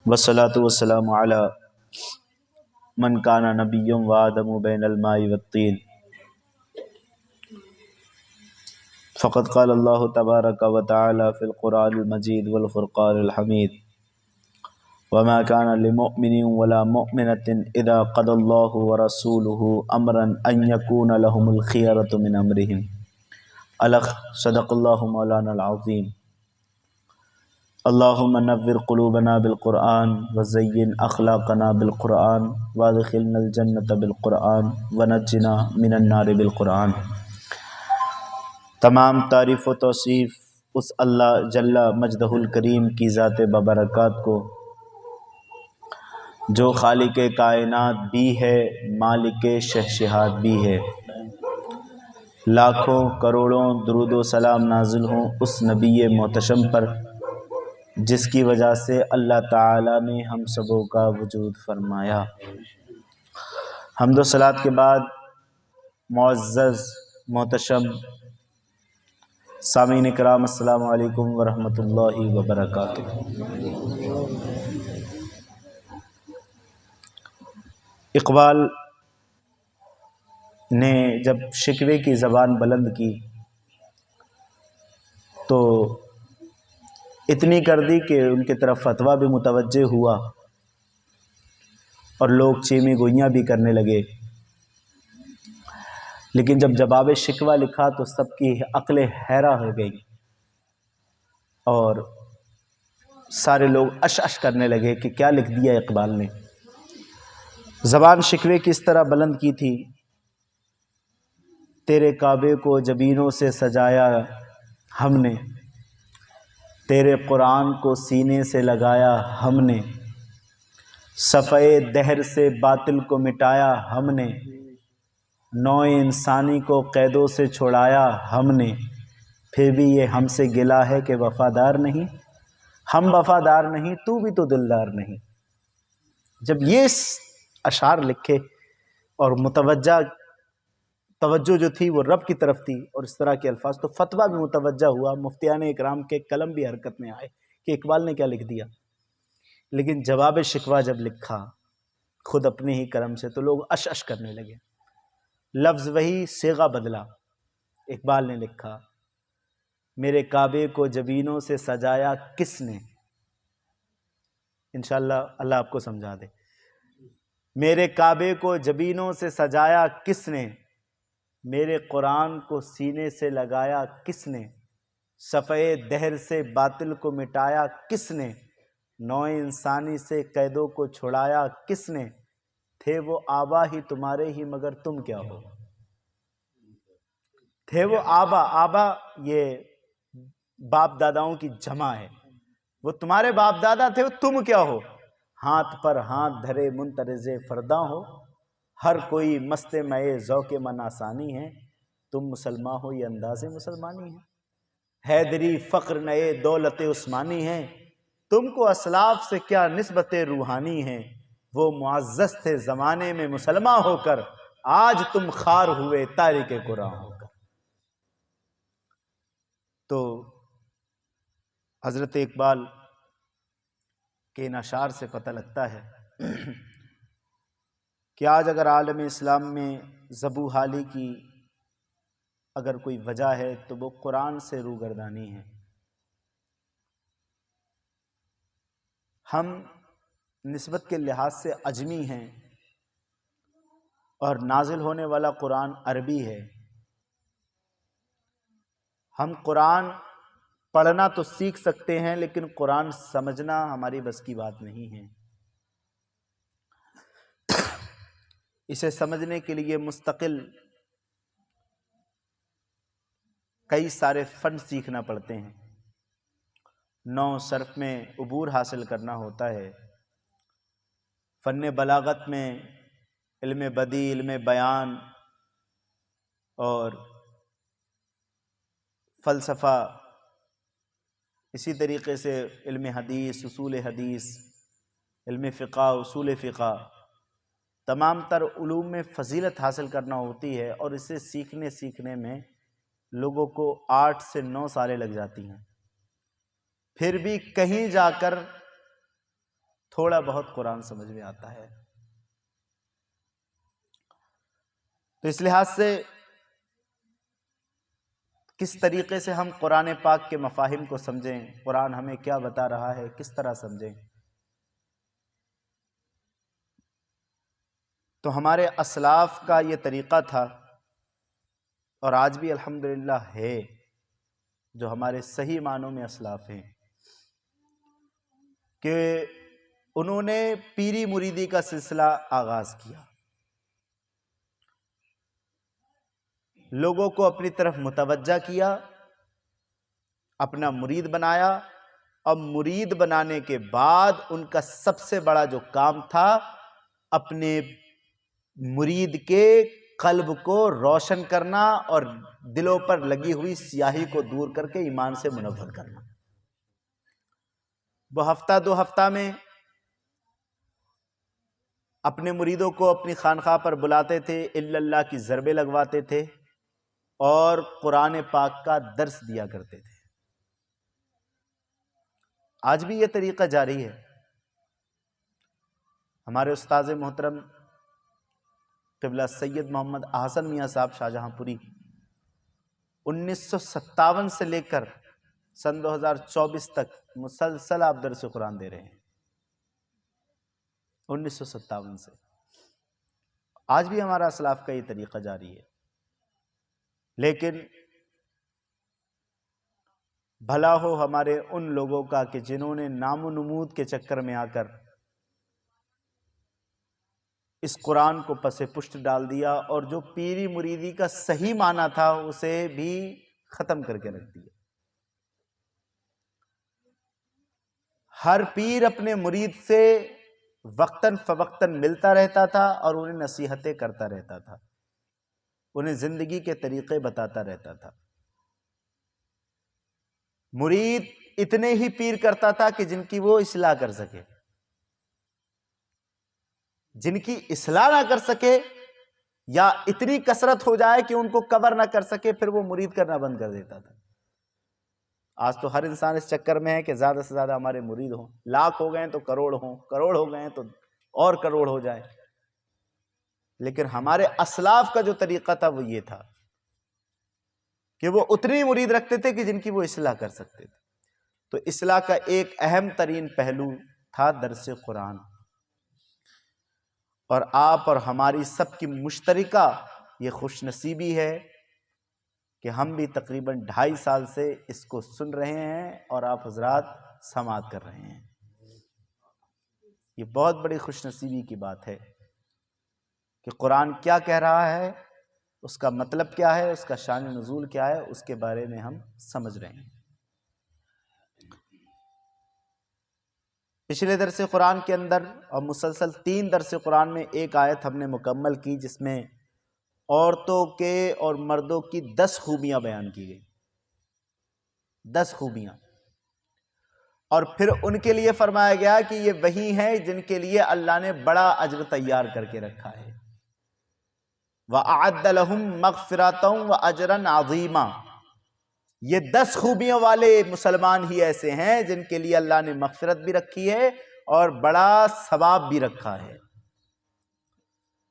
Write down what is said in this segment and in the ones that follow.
والصلاة والسلام على من كان نبي وآدم بين الماء والطين فقد قال الله تبارك وتعالى في القرآن المجيد والفرقان الحميد وما كان لمؤمن ولا مؤمنة إذا قضى الله ورسوله أمرا أن يكون لهم الخيرة من أمرهم الأخ صدق الله مولانا العظيم اللهم نور قلوبنا بالقرآن وزين أخلاقنا بالقرآن وادخلنا الجنة بالقرآن ونجنا من النار بالقرآن۔ تمام تعریف و توصیف اس اللہ جل مجدہ الکریم کی ذات ببرکات کو جو خالق کائنات بھی ہے، مالک شہنشاہات بھی ہے۔ لاکھوں کروڑوں درود و سلام نازل ہوں اس نبی محتشم پر جس کی وجہ سے اللہ تعالیٰ نے ہم سبوں کا وجود فرمایا۔ حمد و صلوات کے بعد معزز محتشم سامعین کرام، السلام علیکم ورحمۃ اللہ وبرکاتہ۔ اقبال نے جب شکوے کی زبان بلند کی تو اتنی کر دی کہ ان کی طرف فتویٰ بھی متوجہ ہوا اور لوگ چیمی گوئیاں بھی کرنے لگے، لیکن جب جواب شکوہ لکھا تو سب کی عقلیں حیران ہو گئی اور سارے لوگ اش اش کرنے لگے کہ کیا لکھ دیا اقبال نے۔ زبان شکوے کی اس طرح بلند کی تھی: تیرے کعبے کو جبینوں سے سجایا ہم نے، تیرے قرآن کو سینے سے لگایا ہم نے، صفحے دہر سے باطل کو مٹایا ہم نے، نوع انسانی کو قیدوں سے چھڑایا ہم نے، پھر بھی یہ ہم سے گلہ ہے کہ وفادار نہیں، ہم وفادار نہیں تو بھی تو دلدار نہیں۔ جب یہ اشعار لکھے اور توجہ جو تھی وہ رب کی طرف تھی اور اس طرح کے الفاظ، تو فتویٰ بھی متوجہ ہوا، مفتیان اکرام کے قلم بھی حرکت میں آئے کہ اقبال نے کیا لکھ دیا۔ لیکن جواب شکوہ جب لکھا خود اپنے ہی قلم سے تو لوگ اش اش کرنے لگے۔ لفظ وہی، صیغہ بدلا۔ اقبال نے لکھا: میرے کعبے کو جبینوں سے سجایا کس نے؟ انشاءاللہ اللہ آپ کو سمجھا دے۔ میرے کعبے کو جبینوں سے سجایا کس نے، میرے قرآن کو سینے سے لگایا کس نے، صفحے دہر سے باطل کو مٹایا کس نے، نوع انسانی سے قیدوں کو چھڑایا کس نے، تھے وہ آبا ہی تمہارے ہی مگر تم کیا ہو۔ تھے وہ آبا یہ باپ داداؤں کی جمع ہے، وہ تمہارے باپ دادا تھے، وہ تم کیا ہو۔ ہاتھ پر ہاتھ دھرے منترز فرداں ہو، ہر کوئی مست مئے ذوق من آسانی ہے، تم مسلمان ہو یہ انداز مسلمانی ہے، حیدری فخر نئے دولت عثمانی ہے، تم کو اسلاف سے کیا نسبت روحانی ہے، وہ معزز تھے زمانے میں مسلمان ہو کر، آج تم خوار ہوئے تارک قرآن ہو کر۔ تو حضرت اقبال کے ان اشعار سے پتہ لگتا ہے کہ آج اگر عالم اسلام میں ذبح حالی کی اگر کوئی وجہ ہے تو وہ قرآن سے روگردانی ہے۔ ہم نسبت کے لحاظ سے عجمی ہیں اور نازل ہونے والا قرآن عربی ہے۔ ہم قرآن پڑھنا تو سیکھ سکتے ہیں لیکن قرآن سمجھنا ہماری بس کی بات نہیں ہے۔ اسے سمجھنے کے لیے مستقل کئی سارے فن سیکھنا پڑتے ہیں، نو صرف میں عبور حاصل کرنا ہوتا ہے، فن بلاغت میں علم بدیع، علم بیان اور فلسفہ، اسی طریقے سے علم حدیث، اصول حدیث، علم فقہ، اصول فقہ، تمام تر علوم میں فضیلت حاصل کرنا ہوتی ہے اور اسے سیکھنے میں لوگوں کو 8 سے 9 سالیں لگ جاتی ہیں۔ پھر بھی کہیں جا کر تھوڑا بہت قرآن سمجھ میں آتا ہے۔ تو اس لحاظ سے کس طریقے سے ہم قرآن پاک کے مفاہیم کو سمجھیں، قرآن ہمیں کیا بتا رہا ہے، کس طرح سمجھیں؟ تو ہمارے اسلاف کا یہ طریقہ تھا، اور آج بھی الحمدللہ ہے، جو ہمارے صحیح معنوں میں اسلاف ہیں، کہ انہوں نے پیری مریدی کا سلسلہ آغاز کیا، لوگوں کو اپنی طرف متوجہ کیا، اپنا مرید بنایا، اور مرید بنانے کے بعد ان کا سب سے بڑا جو کام تھا، اپنے مرید کے قلب کو روشن کرنا اور دلوں پر لگی ہوئی سیاہی کو دور کر کے ایمان سے منور کرنا۔ وہ ہفتہ دو ہفتہ میں اپنے مریدوں کو اپنی خانقاہ پر بلاتے تھے، الا اللہ کی ضربیں لگواتے تھے، اور قرآن پاک کا درس دیا کرتے تھے۔ آج بھی یہ طریقہ جاری ہے۔ ہمارے استاذ محترم قبلہ سید محمد احسن میاں صاحب شاہجہاں پوری 1957 سے لے کر سن 2024 تک مسلسل آپ درس قرآن دے رہے ہیں، 1957 سے۔ آج بھی ہمارا اسلاف کا یہ طریقہ جاری ہے، لیکن بھلا ہو ہمارے ان لوگوں کا کہ جنہوں نے نام و نمود کے چکر میں آ کر اس قرآن کو پس پشت ڈال دیا، اور جو پیری مریدی کا صحیح معنی تھا اسے بھی ختم کر کے رکھ دیا۔ ہر پیر اپنے مرید سے وقتاً فوقتاً ملتا رہتا تھا اور انہیں نصیحتیں کرتا رہتا تھا، انہیں زندگی کے طریقے بتاتا رہتا تھا۔ مرید اتنے ہی پیر کرتا تھا کہ جن کی وہ اصلاح کر سکے، جن کی اصلاح نہ کر سکے یا اتنی کثرت ہو جائے کہ ان کو کور نہ کر سکے، پھر وہ مرید کرنا بند کر دیتا تھا۔ آج تو ہر انسان اس چکر میں ہے کہ زیادہ سے زیادہ ہمارے مرید ہوں، لاکھ ہو گئے تو کروڑ ہوں، کروڑ ہو گئے تو اور کروڑ ہو جائے۔ لیکن ہمارے اسلاف کا جو طریقہ تھا وہ یہ تھا کہ وہ اتنی مرید رکھتے تھے کہ جن کی وہ اصلاح کر سکتے تھے۔ تو اصلاح کا ایک اہم ترین پہلو تھا درس قرآن، اور آپ اور ہماری سب کی مشترکہ یہ خوش نصیبی ہے کہ ہم بھی تقریباً 2.5 سال سے اس کو سن رہے ہیں اور آپ حضرات سماعت کر رہے ہیں۔ یہ بہت بڑی خوش نصیبی کی بات ہے کہ قرآن کیا کہہ رہا ہے، اس کا مطلب کیا ہے، اس کا شان نزول کیا ہے، اس کے بارے میں ہم سمجھ رہے ہیں۔ پچھلے درس قرآن کے اندر اور مسلسل 3 درس قرآن میں ایک آیت ہم نے مکمل کی جس میں عورتوں کے اور مردوں کی 10 خوبیاں بیان کی گئی، 10 خوبیاں، اور پھر ان کے لیے فرمایا گیا کہ یہ وہی ہیں جن کے لیے اللہ نے بڑا اجر تیار کر کے رکھا ہے۔ وَأَعَدَّ لَهُم مَغْفِرَةً وَأَجْرًا عَظِيمًا۔ یہ 10 خوبیوں والے مسلمان ہی ایسے ہیں جن کے لیے اللہ نے مغفرت بھی رکھی ہے اور بڑا ثواب بھی رکھا ہے۔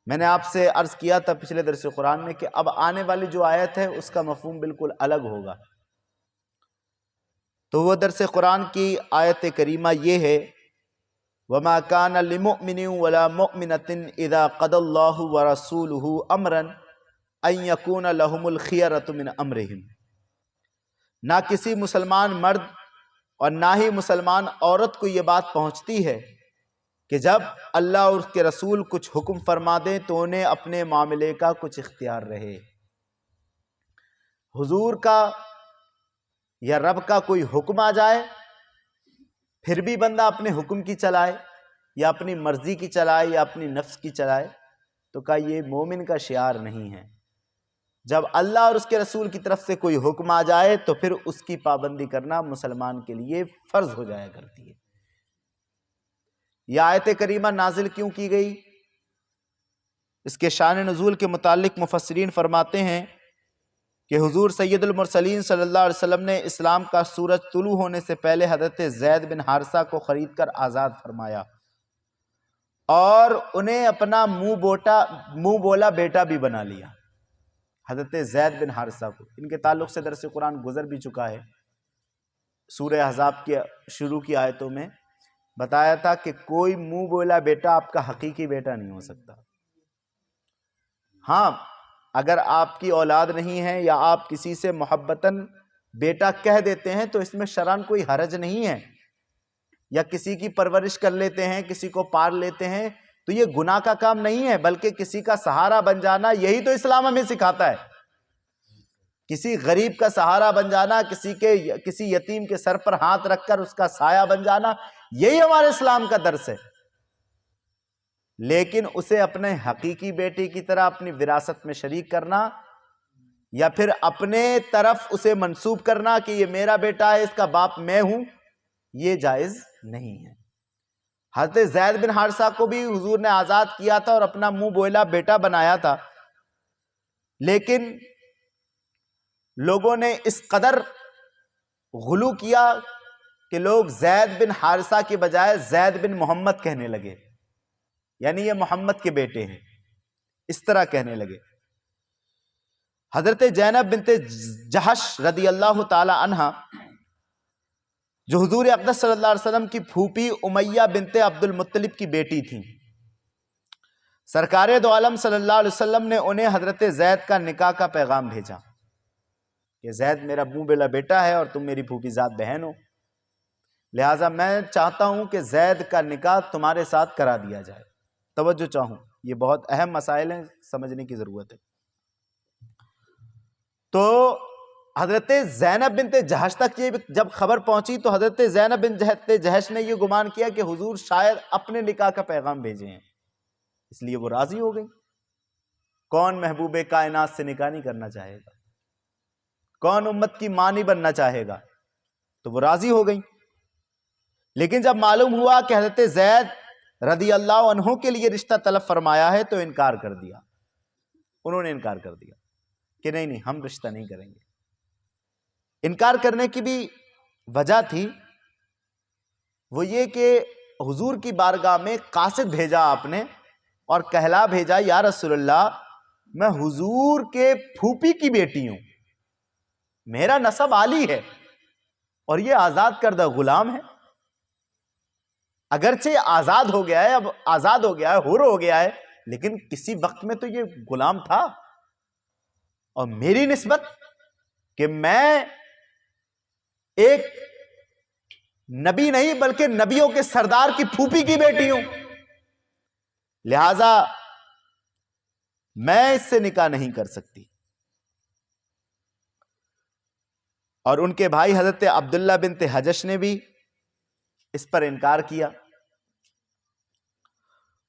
میں نے آپ سے عرض کیا تھا پچھلے درس قرآن میں کہ اب آنے والی جو آیت ہے اس کا مفہوم بالکل الگ ہوگا۔ تو وہ درس قرآن کی آیت کریمہ یہ ہے، وَمَا كَانَ لِمُؤْمِنٍ وَلَا مُؤْمِنَةٍ إِذَا قَضَى اللَّهُ وَرَسُولُهُ أَمْرًا أَن يَكُونَ لَهُمُ الْخِيَرَةُ مِنْ أَمْرِهِمْ۔ نہ کسی مسلمان مرد اور نہ ہی مسلمان عورت کو یہ بات پہنچتی ہے کہ جب اللہ اور اس کے رسول کچھ حکم فرما دیں تو انہیں اپنے معاملے کا کچھ اختیار رہے۔ حضور کا یا رب کا کوئی حکم آ جائے پھر بھی بندہ اپنے حکم کی چلائے یا اپنی مرضی کی چلائے یا اپنی نفس کی چلائے، تو کہا یہ مومن کا شعار نہیں ہے۔ جب اللہ اور اس کے رسول کی طرف سے کوئی حکم آ جائے تو پھر اس کی پابندی کرنا مسلمان کے لیے فرض ہو جایا کرتی ہے۔ یہ آیت کریمہ نازل کیوں کی گئی؟ اس کے شان نزول کے متعلق مفسرین فرماتے ہیں کہ حضور سید المرسلین صلی اللہ علیہ وسلم نے اسلام کا سورج طلوع ہونے سے پہلے حضرت زید بن حارثہ کو خرید کر آزاد فرمایا اور انہیں اپنا منہ بولا بیٹا بھی بنا لیا، حضرت زید بن حارثہ کو۔ ان کے تعلق سے درس قرآن گزر بھی چکا ہے، سورہ احزاب کے شروع کی آیتوں میں بتایا تھا کہ کوئی منہ بولا بیٹا آپ کا حقیقی بیٹا نہیں ہو سکتا۔ ہاں، اگر آپ کی اولاد نہیں ہے یا آپ کسی سے محبتاً بیٹا کہہ دیتے ہیں تو اس میں شرعاً کوئی حرج نہیں ہے، یا کسی کی پرورش کر لیتے ہیں، کسی کو پال لیتے ہیں، تو یہ گناہ کا کام نہیں ہے، بلکہ کسی کا سہارا بن جانا، یہی تو اسلام ہمیں سکھاتا ہے۔ کسی غریب کا سہارا بن جانا، کسی یتیم کے سر پر ہاتھ رکھ کر اس کا سایہ بن جانا، یہی ہمارے اسلام کا درس ہے۔ لیکن اسے اپنے حقیقی بیٹے کی طرح اپنی وراثت میں شریک کرنا، یا پھر اپنے طرف اسے منسوب کرنا کہ یہ میرا بیٹا ہے، اس کا باپ میں ہوں، یہ جائز نہیں ہے۔ حضرت زید بن حارثہ کو بھی حضور نے آزاد کیا تھا اور اپنا منہ بولا بیٹا بنایا تھا، لیکن لوگوں نے اس قدر غلو کیا کہ لوگ زید بن حارثہ کے بجائے زید بن محمد کہنے لگے، یعنی یہ محمد کے بیٹے ہیں، اس طرح کہنے لگے۔ حضرت زینب بنت جہش رضی اللہ تعالی عنہ، جو حضور اقدس صلی اللہ علیہ وسلم کی پھوپھی امیہ بنت عبد المطلب کی بیٹی تھیں، سرکار دو عالم صلی اللہ علیہ وسلم نے انہیں حضرت زید کا نکاح کا پیغام بھیجا کہ زید میرا منہ بولا بیٹا ہے اور تم میری پھوپھی زاد بہن ہو، لہٰذا میں چاہتا ہوں کہ زید کا نکاح تمہارے ساتھ کرا دیا جائے۔ توجہ چاہوں، یہ بہت اہم مسائل ہیں، سمجھنے کی ضرورت ہے۔ تو حضرت زینب بنت جہش تک یہ جب خبر پہنچی تو حضرت زینب بنت جہش نے یہ گمان کیا کہ حضور شاید اپنے نکاح کا پیغام بھیجے ہیں، اس لیے وہ راضی ہو گئی۔ کون محبوب کائنات سے نکاح نہیں کرنا چاہے گا؟ کون امت کی ماں نہیں بننا چاہے گا؟ تو وہ راضی ہو گئی۔ لیکن جب معلوم ہوا کہ حضرت زید رضی اللہ عنہ کے لیے رشتہ طلب فرمایا ہے تو انکار کر دیا، انہوں نے انکار کر دیا کہ نہیں نہیں، ہم رشتہ نہیں کریں گے۔ انکار کرنے کی بھی وجہ تھی، وہ یہ کہ حضور کی بارگاہ میں قاصد بھیجا آپ نے اور کہلا بھیجا، یا رسول اللہ میں حضور کے پھوپھی کی بیٹی ہوں، میرا نسب عالی ہے اور یہ آزاد کردہ غلام ہے، اگرچہ آزاد ہو گیا ہے، اب آزاد ہو گیا ہے، حر ہو گیا ہے، لیکن کسی وقت میں تو یہ غلام تھا، اور میری نسبت کہ میں ایک نبی نہیں بلکہ نبیوں کے سردار کی پھوپھی کی بیٹی ہوں، لہذا میں اس سے نکاح نہیں کر سکتی۔ اور ان کے بھائی حضرت عبداللہ بنت حجش نے بھی اس پر انکار کیا۔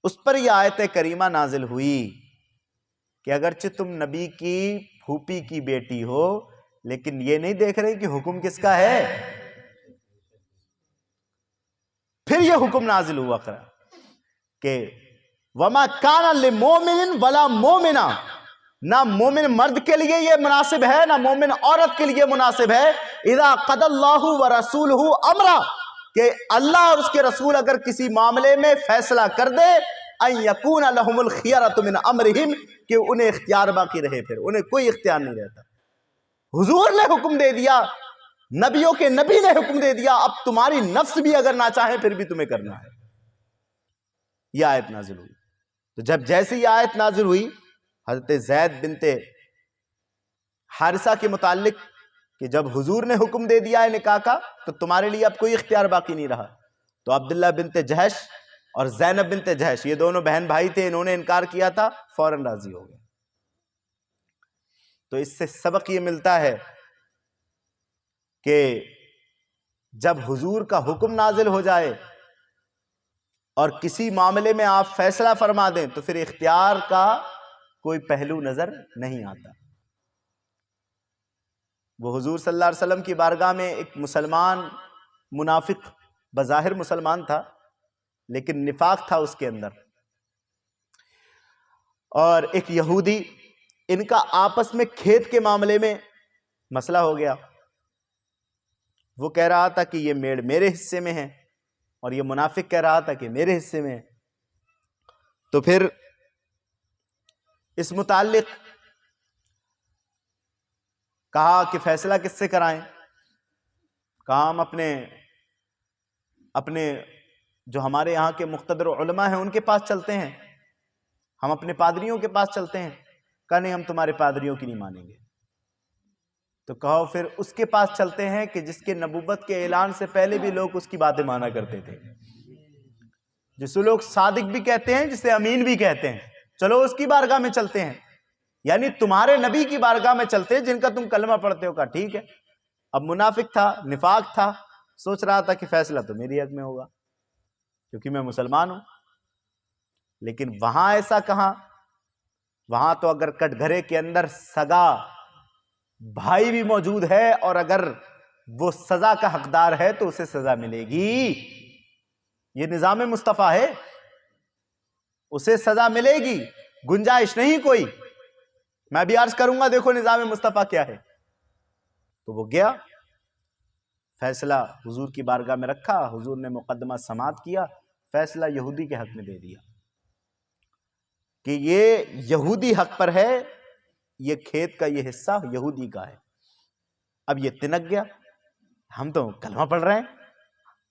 اس پر یہ آیت کریمہ نازل ہوئی کہ اگرچہ تم نبی کی پھوپھی کی بیٹی ہو، لیکن یہ نہیں دیکھ رہے کہ حکم کس کا ہے۔ پھر یہ حکم نازل ہوا کہ وَمَا كَانَ لِمُؤْمِنٍ وَلَا مُؤْمِنَةٍ، نہ مومن مرد کے لیے یہ مناسب ہے نہ مومن عورت کے لیے مناسب ہے، اِذَا قَضَى اللَّهُ وَرَسُولُهُ أَمْرًا، کہ اللہ اور اس کے رسول اگر کسی معاملے میں فیصلہ کر دے، أَن يَكُونَ لَهُمُ الْخِيَرَةُ مِنْ أَمْرِهِمْ، کہ انہیں اختیار باقی رہے، پھر انہیں کوئی اختیار نہیں رہتا۔ حضور نے حکم دے دیا، نبیوں کے نبی نے حکم دے دیا، اب تمہاری نفس بھی اگر نہ چاہے پھر بھی تمہیں کرنا ہے۔ یہ آیت نازل ہوئی، تو جب جیسی یہ آیت نازل ہوئی حضرت زید بنت حارثہ کے متعلق کہ جب حضور نے حکم دے دیا ہے نکاح کا تو تمہارے لیے اب کوئی اختیار باقی نہیں رہا، تو عبداللہ بنت جہش اور زینب بنت جہش، یہ دونوں بہن بھائی تھے، انہوں نے انکار کیا تھا، فوراً راضی ہو گئے۔ تو اس سے سبق یہ ملتا ہے کہ جب حضور کا حکم نازل ہو جائے اور کسی معاملے میں آپ فیصلہ فرما دیں تو پھر اختیار کا کوئی پہلو نظر نہیں آتا۔ وہ حضور صلی اللہ علیہ وسلم کی بارگاہ میں ایک مسلمان منافق، بظاہر مسلمان تھا لیکن نفاق تھا اس کے اندر، اور ایک یہودی، ان کا آپس میں کھیت کے معاملے میں مسئلہ ہو گیا۔ وہ کہہ رہا تھا کہ یہ میڑ میرے حصے میں ہے اور یہ منافق کہہ رہا تھا کہ میرے حصے میں ہے۔ تو پھر اس متعلق کہا کہ فیصلہ کس سے کرائیں؟ کہا ہم اپنے جو ہمارے یہاں کے مقتدر علماء ہیں ان کے پاس چلتے ہیں، ہم اپنے پادریوں کے پاس چلتے ہیں۔ کہا نہیں، ہم تمہارے پادریوں کی نہیں مانیں گے۔ تو کہو پھر اس کے پاس چلتے ہیں کہ جس کے نبوت کے اعلان سے پہلے بھی لوگ اس کی باتیں مانا کرتے تھے، جسے لوگ صادق بھی کہتے ہیں، جسے امین بھی کہتے ہیں، چلو اس کی بارگاہ میں چلتے ہیں، یعنی تمہارے نبی کی بارگاہ میں چلتے ہیں جن کا تم کلمہ پڑھتے ہو۔ کہا ٹھیک ہے۔ اب منافق تھا، نفاق تھا، سوچ رہا تھا کہ فیصلہ تو میری حق میں ہوگا کیونکہ میں مسلمان ہوں، لیکن وہاں ایسا کہاں، وہاں تو اگر کٹ گھرے کے اندر سگا بھائی بھی موجود ہے اور اگر وہ سزا کا حقدار ہے تو اسے سزا ملے گی، یہ نظام مصطفیٰ ہے، اسے سزا ملے گی، گنجائش نہیں کوئی۔ میں بھی عرض کروں گا، دیکھو نظام مصطفیٰ کیا ہے۔ تو وہ گیا، فیصلہ حضور کی بارگاہ میں رکھا، حضور نے مقدمہ سماعت کیا، فیصلہ یہودی کے حق میں دے دیا کہ یہ یہودی حق پر ہے، یہ کھیت کا یہ حصہ یہودی کا ہے۔ اب یہ تنک گیا، ہم تو کلمہ پڑھ رہے ہیں،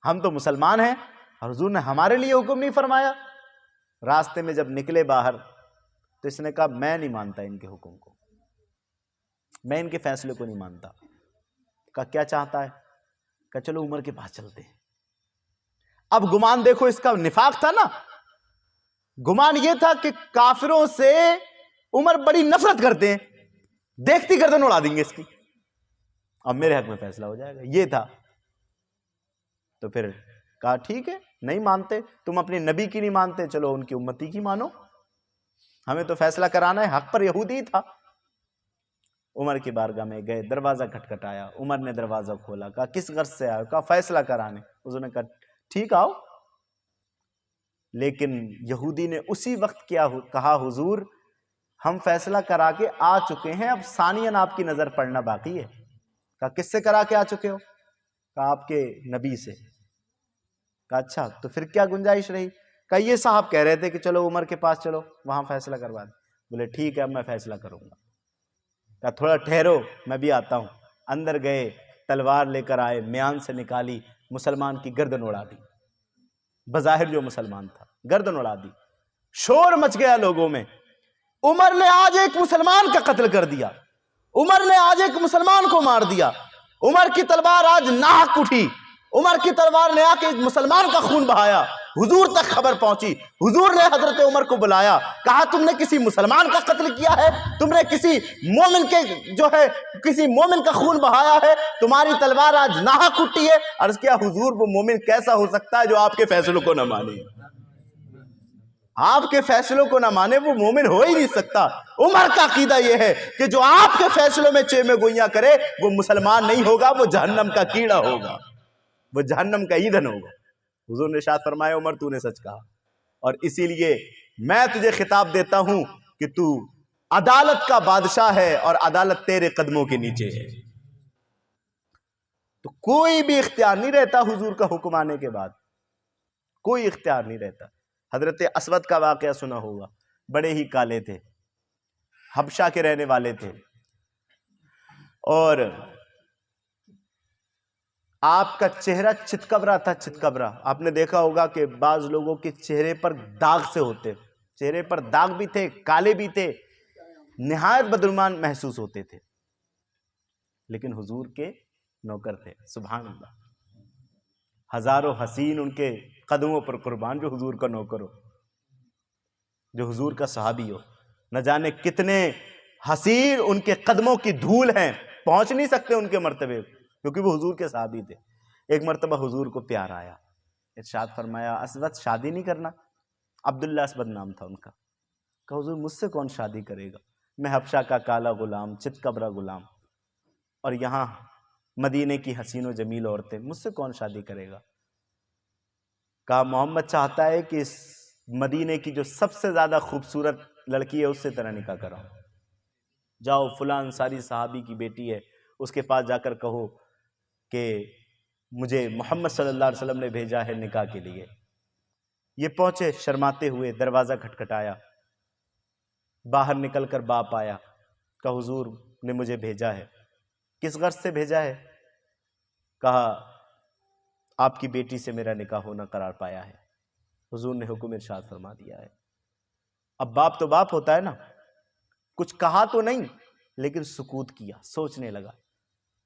ہم تو مسلمان ہیں، اور حضور نے ہمارے لیے حکم نہیں فرمایا۔ راستے میں جب نکلے باہر تو اس نے کہا میں نہیں مانتا ان کے حکم کو، میں ان کے فیصلے کو نہیں مانتا۔ کہا کیا چاہتا ہے؟ کہا چلو عمر کے پاس چلتے ہیں۔ اب گمان دیکھو، اس کا نفاق تھا نا، گمان یہ تھا کہ کافروں سے عمر بڑی نفرت کرتے ہیں، دیکھتی گردن اڑا دیں گے اس کی، اب میرے حق میں فیصلہ ہو جائے گا، یہ تھا۔ تو پھر کہا ٹھیک ہے، نہیں مانتے، تم اپنے نبی کی نہیں مانتے، چلو ان کی امتی کی مانو، ہمیں تو فیصلہ کرانا ہے، حق پر یہودی تھا۔ عمر کی بارگاہ میں گئے، دروازہ کھٹکھٹایا، عمر نے دروازہ کھولا، کہا کس غرض سے آئے؟ کہا فیصلہ کرانے۔ حضور نے کہا ٹھیک آؤ، لیکن یہودی نے اسی وقت کیا کہا حضور ہم فیصلہ کرا کے آ چکے ہیں، اب ثانیاً آپ کی نظر پڑنا باقی ہے۔ کہا کس سے کرا کے آ چکے ہو؟ کہا آپ کے نبی سے۔ کہا اچھا، تو پھر کیا گنجائش رہی؟ کہا یہ صاحب کہہ رہے تھے کہ چلو عمر کے پاس چلو، وہاں فیصلہ کروا دیں۔ بولے ٹھیک ہے، اب میں فیصلہ کروں گا۔ کہا تھوڑا ٹھہرو، میں بھی آتا ہوں۔ اندر گئے، تلوار لے کر آئے، میان سے نکالی، مسلمان کی گردن اڑا دی، بظاہر جو مسلمان تھا گردن اڑا دی، شور مچ گیا لوگوں میں۔ عمر نے آج ایک مسلمان کا قتل کر دیا، عمر نے آج ایک مسلمان کو مار دیا، عمر کی تلوار آج ناحق اٹھی، عمر کی تلوار نے آ کے ایک مسلمان کا خون بہایا۔ حضور تک خبر پہنچی، حضور نے حضرت عمر کو بلایا، کہا تم نے کسی مسلمان کا قتل کیا ہے، تم نے کسی مومن کے کسی مومن کا خون بہایا ہے، تمہاری تلوار آج ناحق اٹھی ہے۔ عرض کیا حضور وہ مومن کیسا ہو سکتا ہے جو آپ کے فیصلوں کو نہ مانے؟ آپ کے فیصلوں کو نہ مانے وہ مومن ہو ہی نہیں سکتا۔ عمر کا عقیدہ یہ ہے کہ جو آپ کے فیصلوں میں چیمے گوئیاں کرے وہ مسلمان نہیں ہوگا، وہ جہنم کا کیڑا ہوگا، وہ جہنم کا ایندھن ہوگا۔ حضور نے ارشاد فرمایا عمر تو نے سچ کہا، اور اسی لیے میں تجھے خطاب دیتا ہوں کہ تو عدالت کا بادشاہ ہے اور عدالت تیرے قدموں کے نیچے ہے۔ تو کوئی بھی اختیار نہیں رہتا حضور کا حکم آنے کے بعد، کوئی اختیار نہیں رہتا۔ حضرت اسود کا واقعہ سنا ہوگا، بڑے ہی کالے تھے، حبشہ کے رہنے والے تھے، اور آپ کا چہرہ چتکبرا تھا، چتکبرا۔ آپ نے دیکھا ہوگا کہ بعض لوگوں کے چہرے پر داغ سے ہوتے، چہرے پر داغ بھی تھے، کالے بھی تھے، نہایت بدعنوان محسوس ہوتے تھے، لیکن حضور کے نوکر تھے۔ سبحان اللہ، ہزاروں حسین ان کے قدموں پر قربان، جو حضور کا نوکر ہو، جو حضور کا صحابی ہو۔ نہ جانے کتنے حسین ان کے قدموں کی دھول ہیں، پہنچ نہیں سکتے ان کے مرتبے، کیونکہ وہ حضور کے صحابی تھے۔ ایک مرتبہ حضور کو پیار آیا، ارشاد فرمایا اسود شادی نہیں کرنا؟ عبداللہ اسود نام تھا ان کا۔ کہا حضور مجھ سے کون شادی کرے گا، میں حبشہ کا کالا غلام، چتکبرا غلام، اور یہاں مدینے کی حسین و جمیل عورتیں، مجھ سے کون شادی کرے گا؟ کہا محمد چاہتا ہے کہ اس مدینے کی جو سب سے زیادہ خوبصورت لڑکی ہے اس سے تیرا نکاح کراؤں، جاؤ فلاں انصاری صحابی کی بیٹی ہے، اس کے پاس جا کر کہو کہ مجھے محمد صلی اللہ علیہ وسلم نے بھیجا ہے نکاح کے لیے۔ یہ پہنچے شرماتے ہوئے، دروازہ کھٹکھٹایا، باہر نکل کر باپ آیا، کہا حضور نے مجھے بھیجا ہے۔ کس غرض سے بھیجا ہے؟ کہا آپ کی بیٹی سے میرا نکاح ہونا قرار پایا ہے۔ حضور نے حکم ارشاد فرما دیا ہے۔ اب باپ تو باپ ہوتا ہے نا، کچھ کہا تو نہیں لیکن سکوت کیا، سوچنے لگا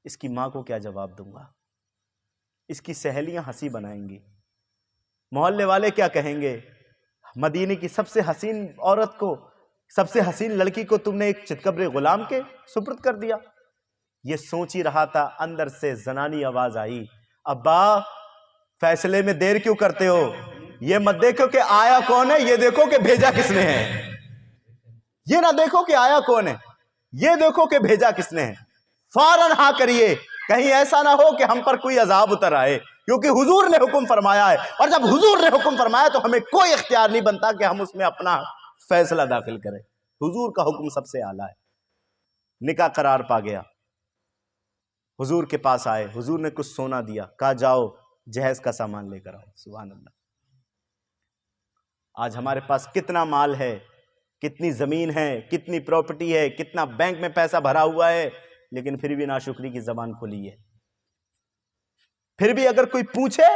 اس کی ماں کو کیا جواب دوں گا، اس کی سہیلیاں ہنسی بنائیں گی، محلے والے کیا کہیں گے، مدینے کی سب سے حسین عورت کو، سب سے حسین لڑکی کو تم نے ایک چتکبر غلام کے سپرد کر دیا۔ یہ سوچ ہی رہا تھا، اندر سے زنانی آواز آئی، ابا فیصلے میں دیر کیوں کرتے ہو؟ یہ مت دیکھو کہ آیا کون ہے، یہ دیکھو کہ بھیجا کس نے ہے۔ یہ نہ دیکھو کہ آیا کون ہے، یہ دیکھو کہ بھیجا کس نے ہے۔ فوراً ہاں کریے، کہیں ایسا نہ ہو کہ ہم پر کوئی عذاب اتر آئے، کیونکہ حضور نے حکم فرمایا ہے، اور جب حضور نے حکم فرمایا تو ہمیں کوئی اختیار نہیں بنتا کہ ہم اس میں اپنا فیصلہ داخل کریں۔ حضور کا حکم سب سے اعلیٰ ہے۔ نکاح قرار پا گیا، حضور کے پاس آئے، حضور نے کچھ سونا دیا، کہا جاؤ جہیز کا سامان لے کر آؤ۔ سبحان اللہ۔ آج ہمارے پاس کتنا مال ہے، کتنی زمین ہے، کتنی پراپرٹی ہے، کتنا بینک میں پیسہ بھرا ہوا ہے، لیکن پھر بھی ناشکری کی زبان کھلی ہے۔ پھر بھی اگر کوئی پوچھے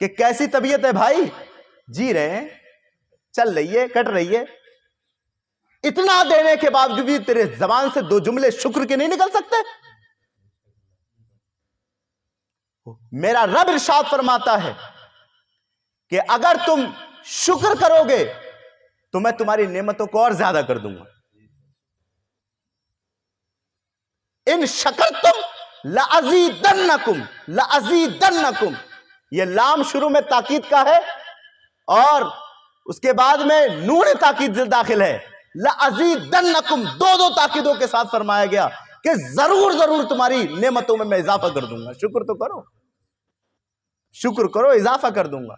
کہ کیسی طبیعت ہے بھائی، جی رہے ہیں، چل رہی ہے، کٹ رہی ہے، اتنا دینے کے باوجود بھی تیرے زبان سے دو جملے شکر کے نہیں نکل سکتے؟ میرا رب ارشاد فرماتا ہے کہ اگر تم شکر کرو گے تو میں تمہاری نعمتوں کو اور زیادہ کر دوں گا۔ ان شکرتم لأزیدنکم، لأزیدنکم، یہ لام شروع میں تاکید کا ہے اور اس کے بعد میں نون تاکید داخل ہے۔ لأزیدنکم دو تاکیدوں کے ساتھ فرمایا گیا کہ ضرور ضرور تمہاری نعمتوں میں اضافہ کر دوں گا۔ شکر تو کرو، شکر کرو، اضافہ کر دوں گا۔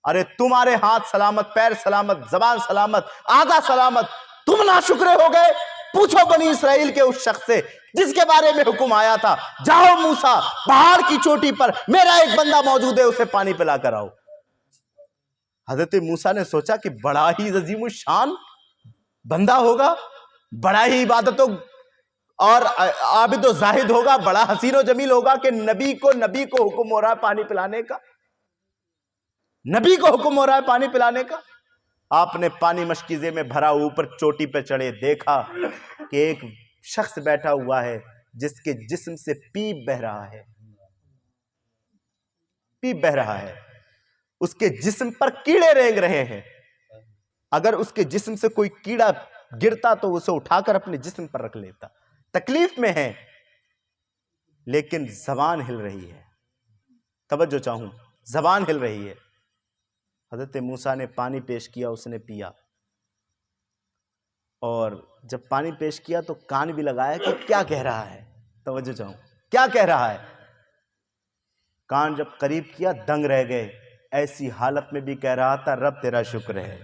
ارے تمہارے ہاتھ سلامت، پیر سلامت، زبان سلامت، آدھا سلامت، تم ناشکرے ہو گئے؟ پوچھو بنی اسرائیل کے اس شخص سے جس کے بارے میں حکم آیا تھا، جاؤ موسیٰ پہاڑ کی چوٹی پر میرا ایک بندہ موجود ہے، اسے پانی پلا کر آؤ۔ حضرت موسیٰ نے سوچا کہ بڑا ہی عظیم الشان بندہ ہوگا، بڑا ہی عبادتوں اور عابد و زاہد ہوگا، بڑا حسین و جمیل ہوگا کہ نبی کو حکم ہو رہا ہے پانی پلانے کا، نبی کو حکم ہو رہا ہے پانی پلانے کا۔ آپ نے پانی مشکیزے میں بھرا، اوپر چوٹی پہ چڑھے، دیکھا کہ ایک شخص بیٹھا ہوا ہے جس کے جسم سے پیپ بہ رہا ہے، پیپ بہ رہا ہے، اس کے جسم پر کیڑے رینگ رہے ہیں۔ اگر اس کے جسم سے کوئی کیڑا گرتا تو اسے اٹھا کر اپنے جسم پر رکھ لیتا۔ تکلیف میں ہے لیکن زبان ہل رہی ہے، توجہ چاہوں، زبان ہل رہی ہے۔ حضرت موسیٰ نے پانی پیش کیا، اس نے پیا، اور جب پانی پیش کیا تو کان بھی لگایا کہ کیا کہہ رہا ہے، توجہ چاہوں، کیا کہہ رہا ہے۔ کان جب قریب کیا دنگ رہ گئے، ایسی حالت میں بھی کہہ رہا تھا رب تیرا شکر ہے،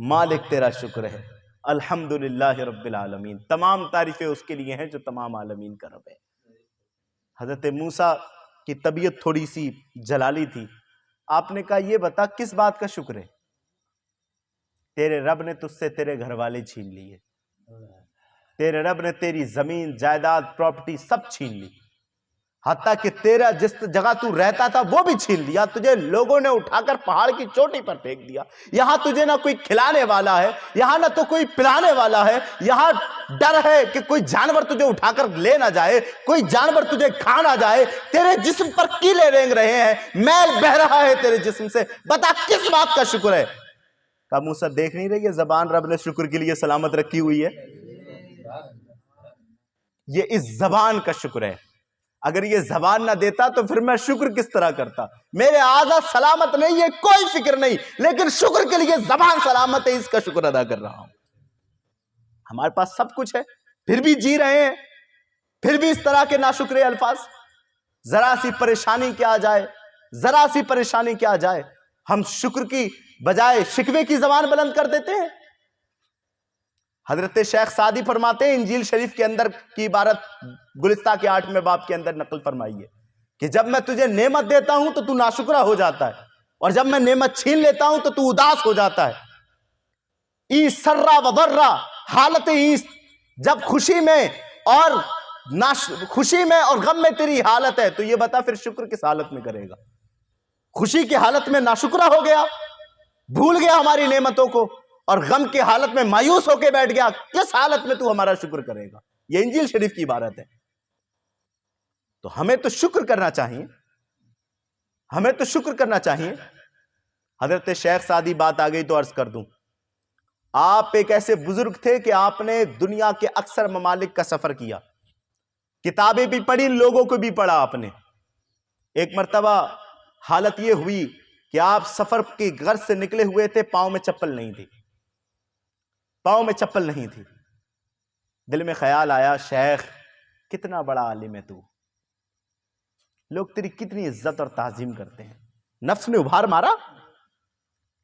مالک تیرا شکر ہے، الحمدللہ رب العالمین، تمام تعریفیں اس کے لیے ہیں جو تمام عالمین کا رب ہے۔ حضرت موسیٰ کی طبیعت تھوڑی سی جلالی تھی، آپ نے کہا یہ بتا کس بات کا شکر ہے؟ تیرے رب نے تجھ سے تیرے گھر والے چھین لیے، تیرے رب نے تیری زمین جائیداد پراپرٹی سب چھین لی، حتیٰ کہ تیرا جس جگہ تو رہتا تھا وہ بھی چھین لیا، تجھے لوگوں نے اٹھا کر پہاڑ کی چوٹی پر پھینک دیا، یہاں تجھے نہ کوئی کھلانے والا ہے، یہاں نہ تو کوئی پلانے والا ہے، یہاں ڈر ہے کہ کوئی جانور تجھے اٹھا کر لے نہ جائے، کوئی جانور تجھے کھا نہ جائے، تیرے جسم پر کیلے رینگ رہے ہیں، میل بہ رہا ہے تیرے جسم سے، بتا کس بات کا شکر ہے؟ کہا موسیٰ دیکھ نہیں رہی ہے زبان رب نے شکر کے لیے سلامت رکھی ہوئی ہے، یہ اس زبان کا شکر ہے۔ اگر یہ زبان نہ دیتا تو پھر میں شکر کس طرح کرتا؟ میرے اعضاء سلامت نہیں ہے، کوئی فکر نہیں، لیکن شکر کے لیے زبان سلامت ہے، اس کا شکر ادا کر رہا ہوں۔ ہمارے پاس سب کچھ ہے پھر بھی جی رہے ہیں، پھر بھی اس طرح کے ناشکرے الفاظ۔ ذرا سی پریشانی کیا جائے، ذرا سی پریشانی کیا جائے، ہم شکر کی بجائے شکوے کی زبان بلند کر دیتے ہیں۔ حضرت شیخ سعدی فرماتے ہیں انجیل شریف کے اندر کی عبارت گلستہ کے 8ویں باب کے اندر نقل فرمائیے کہ جب میں تجھے نعمت دیتا ہوں تو تو ناشکرہ ہو جاتا ہے، اور جب میں نعمت چھین لیتا ہوں تو اداس ہو جاتا ہے۔ ای سرا و ضرا، حالت ایس، جب خوشی میں اور غم میں تیری حالت ہے، تو یہ بتا پھر شکر کس حالت میں کرے گا؟ خوشی کی حالت میں ناشکرا ہو گیا، بھول گیا ہماری نعمتوں کو، اور غم کی حالت میں مایوس ہو کے بیٹھ گیا، کس حالت میں تو ہمارا شکر کرے گا؟ یہ انجیل شریف کی عبارت ہے۔ تو ہمیں تو شکر کرنا چاہیے، ہمیں تو شکر کرنا چاہیے۔ حضرت شیخ سعدی بات آ گئی تو عرض کر دوں، آپ ایک ایسے بزرگ تھے کہ آپ نے دنیا کے اکثر ممالک کا سفر کیا، کتابیں بھی پڑھی، لوگوں کو بھی پڑھا آپ نے۔ ایک مرتبہ حالت یہ ہوئی کہ آپ سفر کی غرض سے نکلے ہوئے تھے، پاؤں میں چپل نہیں تھی، پاؤں میں چپل نہیں تھی۔ دل میں خیال آیا، شیخ کتنا بڑا عالم ہے تو، لوگ تیری کتنی عزت اور تعظیم کرتے ہیں، نفس نے ابھار مارا،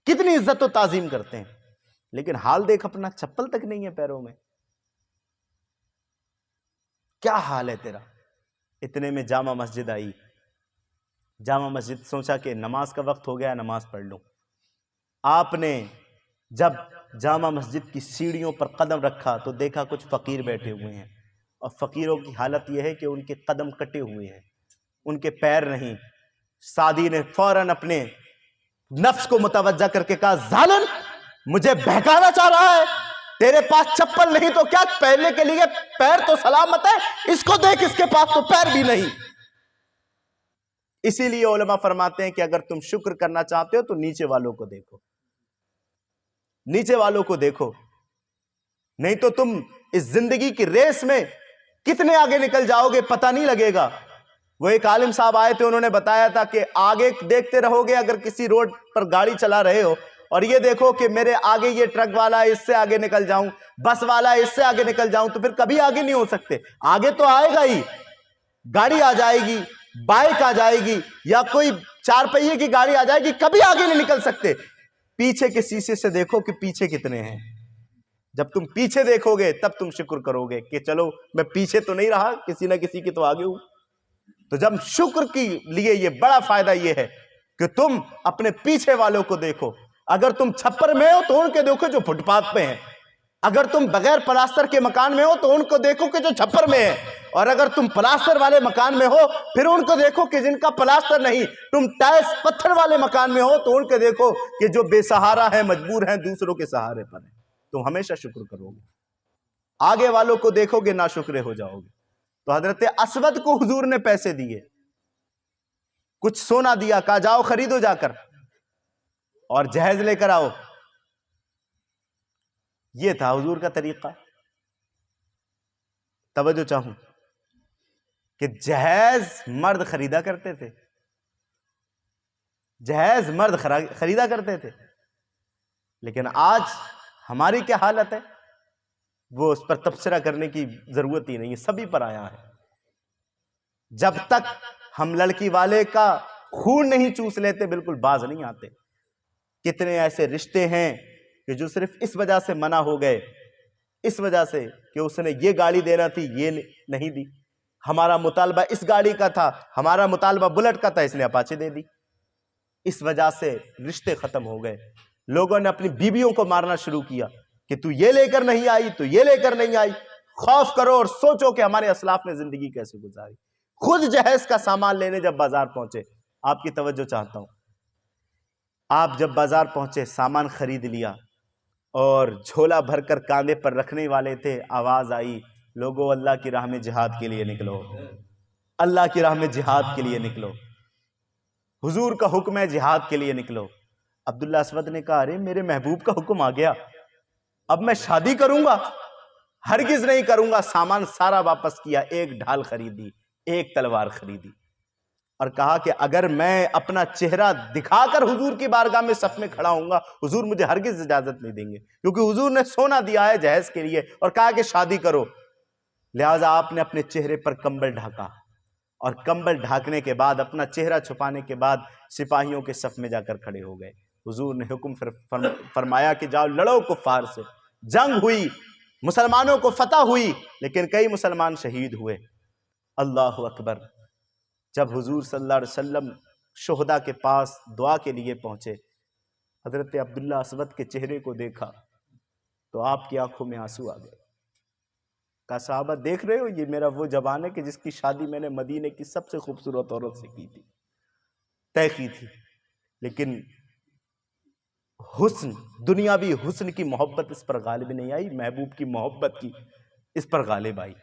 کتنی عزت و تعظیم کرتے ہیں، لیکن حال دیکھ اپنا، چپل تک نہیں ہے پیروں میں، کیا حال ہے تیرا؟ اتنے میں جامع مسجد آئی، جامع مسجد سوچا کہ نماز کا وقت ہو گیا، نماز پڑھ لوں۔ آپ نے جب جامع مسجد کی سیڑھیوں پر قدم رکھا تو دیکھا کچھ فقیر بیٹھے ہوئے ہیں، اور فقیروں کی حالت یہ ہے کہ ان کے قدم کٹے ہوئے ہیں، ان کے پیر نہیں۔ سعدی نے فوراً اپنے نفس کو متوجہ کر کے کہا، ظالم مجھے بہکانا چاہ رہا ہے، تیرے پاس چپل نہیں تو کیا، پہلے کے لیے پیر تو سلامت ہے، اس کو دیکھ، اس کے پاس تو پیر بھی نہیں۔ اسی لیے علماء فرماتے ہیں کہ اگر تم شکر کرنا چاہتے ہو تو نیچے والوں کو دیکھو، نیچے والوں کو دیکھو، نہیں تو تم اس زندگی کی ریس میں کتنے آگے نکل جاؤ گے پتہ نہیں لگے گا۔ وہ ایک عالم صاحب آئے تھے، انہوں نے بتایا تھا کہ آگے دیکھتے رہو گے، اگر کسی روڈ پر گاڑی چلا رہے ہو اور یہ دیکھو کہ میرے آگے یہ ٹرک والا ہے، اس سے آگے نکل جاؤں، بس والا ہے، اس سے آگے نکل جاؤں، تو پھر کبھی آگے نہیں ہو سکتے۔ آگے تو آئے گا ہی، گاڑی آ جائے گی، بائک آ جائے گی، یا کوئی 4 پہیے کی گاڑی آ جائے گی، کبھی آگے نہیں نکل سکتے۔ پیچھے کے شیشے سے دیکھو کہ پیچھے کتنے ہیں، جب تم پیچھے دیکھو گے تب تم شکر کرو گے کہ چلو میں پیچھے تو نہیں رہا، کسی نہ کسی کے تو آگے ہوں۔ تو جب شکر کے لیے یہ بڑا فائدہ یہ ہے کہ تم اپنے پیچھے والوں کو دیکھو، اگر تم چھپر میں ہو تو ان کے دیکھو جو فٹ پاتھ پہ ہیں، اگر تم بغیر پلاسٹر کے مکان میں ہو تو ان کو دیکھو کہ جو چھپر میں ہے، اور اگر تم پلاسٹر والے مکان میں ہو پھر ان کو دیکھو کہ جن کا پلاسٹر نہیں، تم ٹائلس پتھر والے مکان میں ہو تو ان کو دیکھو کہ جو بے سہارا ہے، مجبور ہیں، دوسروں کے سہارے پر ہیں۔ تم ہمیشہ شکر کرو گے، آگے والوں کو دیکھو گے ناشکرے ہو جاؤ گے۔ تو حضرت اسود کو حضور نے پیسے دیے، کچھ سونا دیا، کہا جاؤ خریدو جا کر اور جہیز لے کر آؤ۔ یہ تھا حضور کا طریقہ۔ توجہ چاہوں کہ جہیز مرد خریدا کرتے تھے، جہیز مرد خریدا کرتے تھے، لیکن آج ہماری کیا حالت ہے؟ وہ اس پر تبصرہ کرنے کی ضرورت ہی نہیں ہے، سبھی پر آیا ہے۔ جب تک ہم لڑکی والے کا خون نہیں چوس لیتے بالکل باز نہیں آتے۔ کتنے ایسے رشتے ہیں کہ جو صرف اس وجہ سے منع ہو گئے، اس وجہ سے کہ اس نے یہ گاڑی دینا تھی، یہ نہیں دی، ہمارا مطالبہ اس گاڑی کا تھا، ہمارا مطالبہ بلٹ کا تھا، اس نے اپاچے دے دی۔ اس وجہ سے رشتے ختم ہو گئے۔ لوگوں نے اپنی بیویوں کو مارنا شروع کیا کہ تو یہ لے کر نہیں آئی، تو یہ لے کر نہیں آئی۔ خوف کرو اور سوچو کہ ہمارے اسلاف نے زندگی کیسے گزاری۔ خود جہیز کا سامان لینے جب بازار پہنچے، آپ کی توجہ چاہتا ہوں، آپ جب بازار پہنچے، سامان خرید لیا اور جھولا بھر کر کاندھے پر رکھنے والے تھے، آواز آئی، لوگوں اللہ کی راہ میں جہاد کے لیے نکلو، اللہ کی راہ میں جہاد کے لیے نکلو، حضور کا حکم ہے جہاد کے لیے نکلو۔ عبداللہ اسود نے کہا، ارے میرے محبوب کا حکم آ گیا، اب میں شادی کروں گا؟ ہرگز نہیں کروں گا۔ سامان سارا واپس کیا، ایک ڈھال خریدی، ایک تلوار خریدی، اور کہا کہ اگر میں اپنا چہرہ دکھا کر حضور کی بارگاہ میں صف میں کھڑا ہوں گا، حضور مجھے ہرگز اجازت نہیں دیں گے، کیونکہ حضور نے سونا دیا ہے جہیز کے لیے اور کہا کہ شادی کرو۔ لہٰذا آپ نے اپنے چہرے پر کمبل ڈھاکا، اور کمبل ڈھاکنے کے بعد، اپنا چہرہ چھپانے کے بعد سپاہیوں کے صف میں جا کر کھڑے ہو گئے۔ حضور نے حکم فرمایا کہ جاؤ لڑو کفار سے۔ جنگ ہوئی، مسلمانوں کو فتح ہوئی، لیکن کئی مسلمان شہید ہوئے۔ اللہ اکبر۔ جب حضور صلی اللہ علیہ وسلم شہداء کے پاس دعا کے لیے پہنچے، حضرت عبداللہ اسود کے چہرے کو دیکھا تو آپ کی آنکھوں میں آنسو آ گئے۔ کہا صحابہ دیکھ رہے ہو، یہ میرا وہ جوان ہے کہ جس کی شادی میں نے مدینے کی سب سے خوبصورت عورت سے کی تھی، طے کی تھی، لیکن حسن، دنیاوی حسن کی محبت اس پر غالب نہیں آئی، محبوب کی محبت کی اس پر غالب آئی۔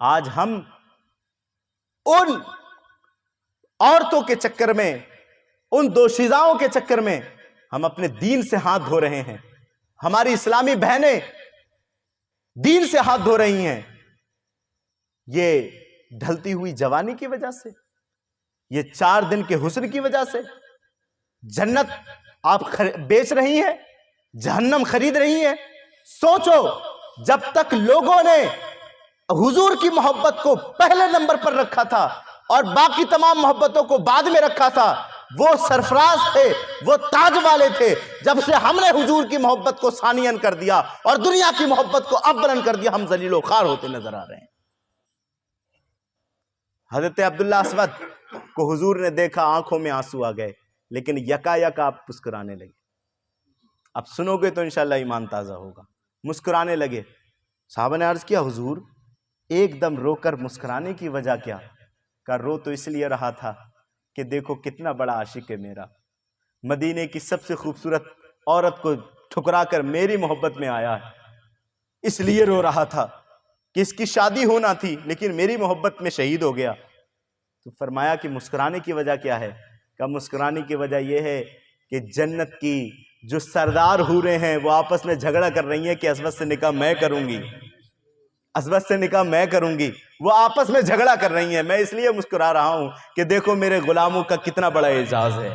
آج ہم ان عورتوں کے چکر میں، ان دوشیزاؤں کے چکر میں ہم اپنے دین سے ہاتھ دھو رہے ہیں۔ ہماری اسلامی بہنیں دین سے ہاتھ دھو رہی ہیں، یہ ڈھلتی ہوئی جوانی کی وجہ سے، یہ 4 دن کے حسن کی وجہ سے۔ جنت آپ بیچ رہی ہیں، جہنم خرید رہی ہیں۔ سوچو، جب تک لوگوں نے حضور کی محبت کو پہلے نمبر پر رکھا تھا اور باقی تمام محبتوں کو بعد میں رکھا تھا، وہ سرفراز تھے، وہ تاج والے تھے۔ جب سے ہم نے حضور کی محبت کو ثانیاً کر دیا اور دنیا کی محبت کو اولن کر دیا، ہم ذلیل و خوار ہوتے نظر آ رہے ہیں۔ حضرت عبداللہ اسود کو حضور نے دیکھا، آنکھوں میں آنسو آ گئے، لیکن یکا یک آپ مسکرانے لگے۔ اب سنو گے تو انشاءاللہ ایمان تازہ ہوگا۔ مسکرانے لگے۔ صحابہ نے عرض کیا حضور ایک دم رو کر مسکرانے کی وجہ کیا؟ کہا رو تو اس لیے رہا تھا کہ دیکھو کتنا بڑا عاشق ہے میرا، مدینے کی سب سے خوبصورت عورت کو ٹھکرا کر میری محبت میں آیا ہے، اس لیے رو رہا تھا کہ اس کی شادی ہونا تھی لیکن میری محبت میں شہید ہو گیا۔ تو فرمایا کہ مسکرانے کی وجہ کیا ہے؟ کہ مسکرانے کی وجہ یہ ہے کہ جنت کی جو سردار حوریں ہیں وہ آپس میں جھگڑا کر رہی ہیں کہ اسود سے نکاح میں کروں گی، اسود سے نکاح میں کروں گی، وہ آپس میں جھگڑا کر رہی ہیں، میں اس لیے مسکرا رہا ہوں کہ دیکھو میرے غلاموں کا کتنا بڑا اعزاز ہے۔